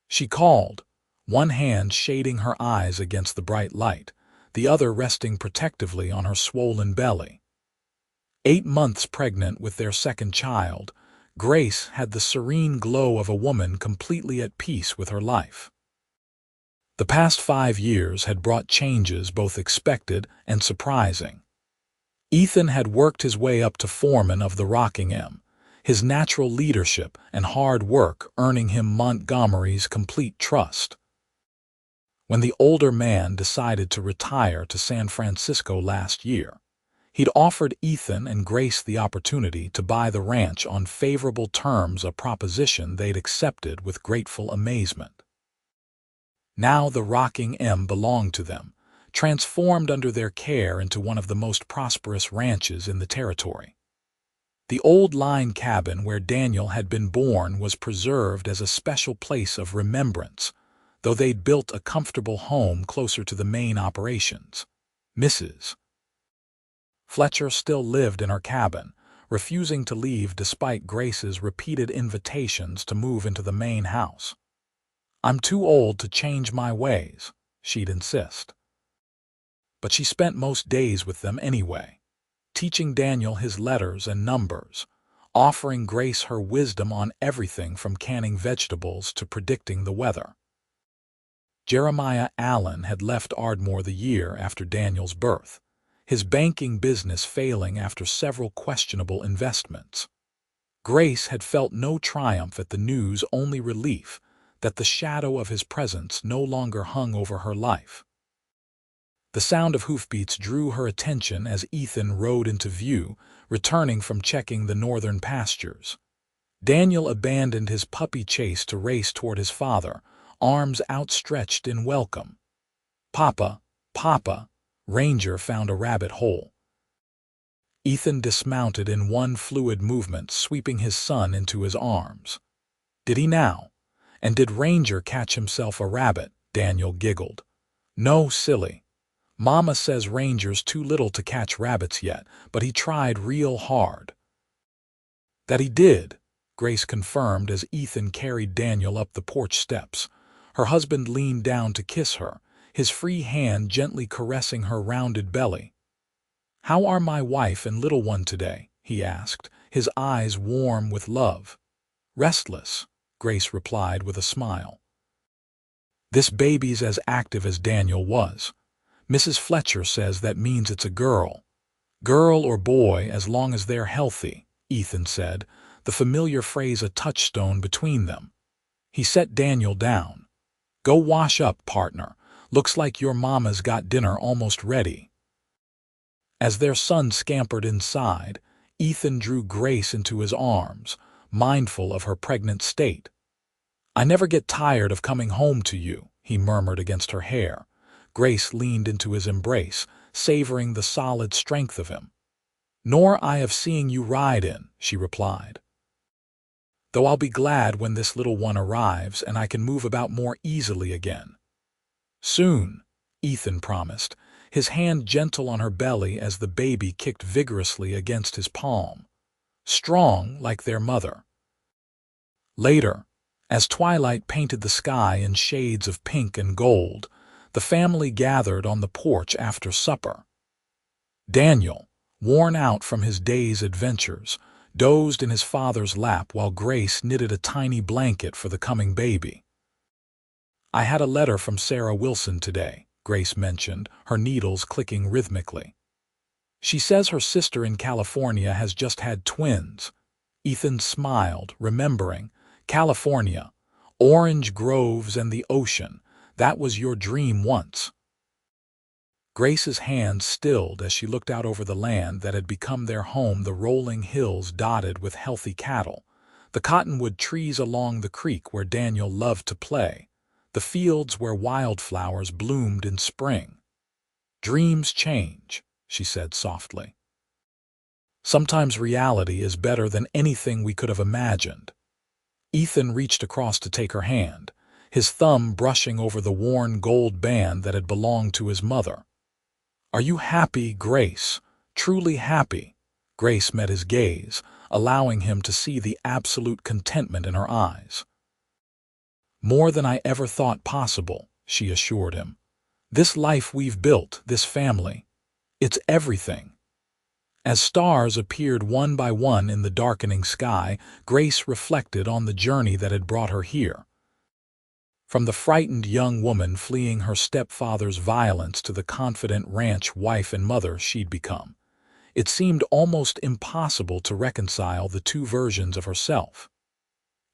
she called, one hand shading her eyes against the bright light, the other resting protectively on her swollen belly. 8 months pregnant with their second child, Grace had the serene glow of a woman completely at peace with her life. The past 5 years had brought changes both expected and surprising. Ethan had worked his way up to foreman of the Rockingham, his natural leadership and hard work earning him Montgomery's complete trust. When the older man decided to retire to San Francisco last year, he'd offered Ethan and Grace the opportunity to buy the ranch on favorable terms, a proposition they'd accepted with grateful amazement. Now the Rockingham belonged to them, transformed under their care into one of the most prosperous ranches in the territory. The old line cabin where Daniel had been born was preserved as a special place of remembrance, though they'd built a comfortable home closer to the main operations. Mrs. Fletcher still lived in her cabin, refusing to leave despite Grace's repeated invitations to move into the main house. "I'm too old to change my ways," she'd insist. But she spent most days with them anyway, teaching Daniel his letters and numbers, offering Grace her wisdom on everything from canning vegetables to predicting the weather. Jeremiah Allen had left Ardmore the year after Daniel's birth, his banking business failing after several questionable investments. Grace had felt no triumph at the news, only relief that the shadow of his presence no longer hung over her life. The sound of hoofbeats drew her attention as Ethan rode into view, returning from checking the northern pastures. Daniel abandoned his puppy chase to race toward his father, arms outstretched in welcome. "Papa, Papa!" Ranger found a rabbit hole. Ethan dismounted in one fluid movement, sweeping his son into his arms. "Did he now? And did Ranger catch himself a rabbit?" Daniel giggled. "No, silly. Mama says Ranger's too little to catch rabbits yet, but he tried real hard." "That he did," Grace confirmed as Ethan carried Daniel up the porch steps. Her husband leaned down to kiss her, his free hand gently caressing her rounded belly. "How are my wife and little one today?" he asked, his eyes warm with love. "Restless," Grace replied with a smile. "This baby's as active as Daniel was. Mrs. Fletcher says that means it's a girl." "Girl or boy, as long as they're healthy," Ethan said, the familiar phrase a touchstone between them. He set Daniel down. "Go wash up, partner. Looks like your mama's got dinner almost ready." As their son scampered inside, Ethan drew Grace into his arms, mindful of her pregnant state. "I never get tired of coming home to you," he murmured against her hair. Grace leaned into his embrace, savoring the solid strength of him. "Nor I of seeing you ride in," she replied. "Though I'll be glad when this little one arrives and I can move about more easily again." "Soon," Ethan promised, his hand gentle on her belly as the baby kicked vigorously against his palm. Strong like their mother. Later, as twilight painted the sky in shades of pink and gold, the family gathered on the porch after supper. Daniel, worn out from his day's adventures, dozed in his father's lap while Grace knitted a tiny blanket for the coming baby. "I had a letter from Sarah Wilson today," Grace mentioned, her needles clicking rhythmically. She says her sister in California has just had twins. Ethan smiled, remembering. California, orange groves and the ocean. That was your dream once. Grace's hands stilled as she looked out over the land that had become their home, the rolling hills dotted with healthy cattle, the cottonwood trees along the creek where Daniel loved to play, the fields where wildflowers bloomed in spring. Dreams change, she said softly. Sometimes reality is better than anything we could have imagined. Ethan reached across to take her hand, his thumb brushing over the worn gold band that had belonged to his mother. "Are you happy, Grace? Truly happy?" Grace met his gaze, allowing him to see the absolute contentment in her eyes. "More than I ever thought possible," she assured him. "This life we've built, this family, it's everything." As stars appeared one by one in the darkening sky, Grace reflected on the journey that had brought her here. From the frightened young woman fleeing her stepfather's violence to the confident ranch wife and mother she'd become, it seemed almost impossible to reconcile the two versions of herself.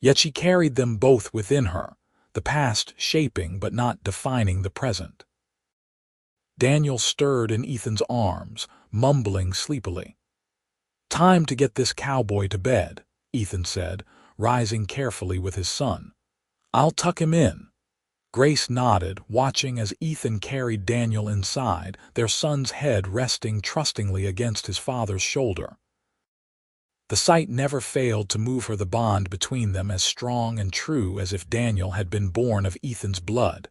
Yet she carried them both within her, the past shaping but not defining the present. Daniel stirred in Ethan's arms, mumbling sleepily. "Time to get this cowboy to bed," Ethan said, rising carefully with his son. "I'll tuck him in." Grace nodded, watching as Ethan carried Daniel inside, their son's head resting trustingly against his father's shoulder. The sight never failed to move her, the bond between them as strong and true as if Daniel had been born of Ethan's blood.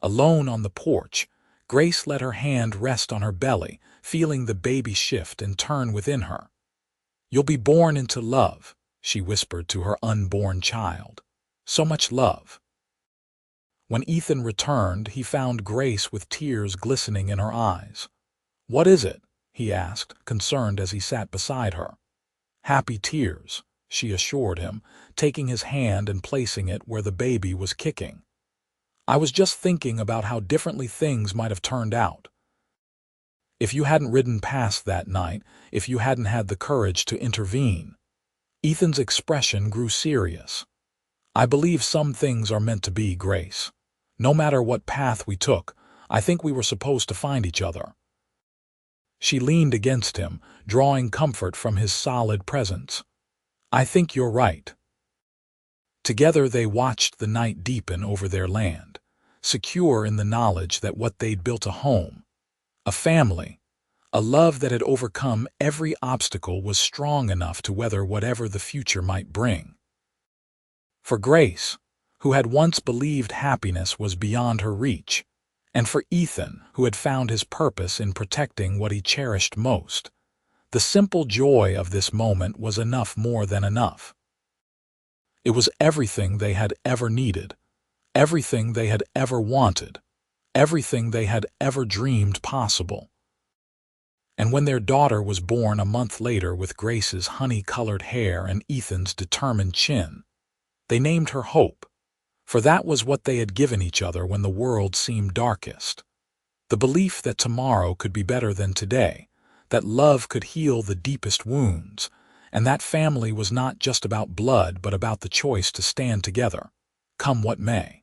Alone on the porch, Grace let her hand rest on her belly, feeling the baby shift and turn within her. "You'll be born into love," she whispered to her unborn child. "So much love." When Ethan returned, he found Grace with tears glistening in her eyes. "What is it?" he asked, concerned as he sat beside her. "Happy tears," she assured him, taking his hand and placing it where the baby was kicking. "I was just thinking about how differently things might have turned out. If you hadn't ridden past that night, if you hadn't had the courage to intervene." Ethan's expression grew serious. "I believe some things are meant to be, Grace. No matter what path we took, I think we were supposed to find each other." She leaned against him, drawing comfort from his solid presence. "I think you're right." Together they watched the night deepen over their land, secure in the knowledge that what they'd built, a home, a family, a love that had overcome every obstacle, was strong enough to weather whatever the future might bring. For Grace, who had once believed happiness was beyond her reach, and for Ethan, who had found his purpose in protecting what he cherished most, the simple joy of this moment was enough, more than enough. It was everything they had ever needed, everything they had ever wanted, everything they had ever dreamed possible. And when their daughter was born a month later, with Grace's honey-colored hair and Ethan's determined chin, they named her Hope, for that was what they had given each other when the world seemed darkest. The belief that tomorrow could be better than today, that love could heal the deepest wounds, and that family was not just about blood but about the choice to stand together, come what may.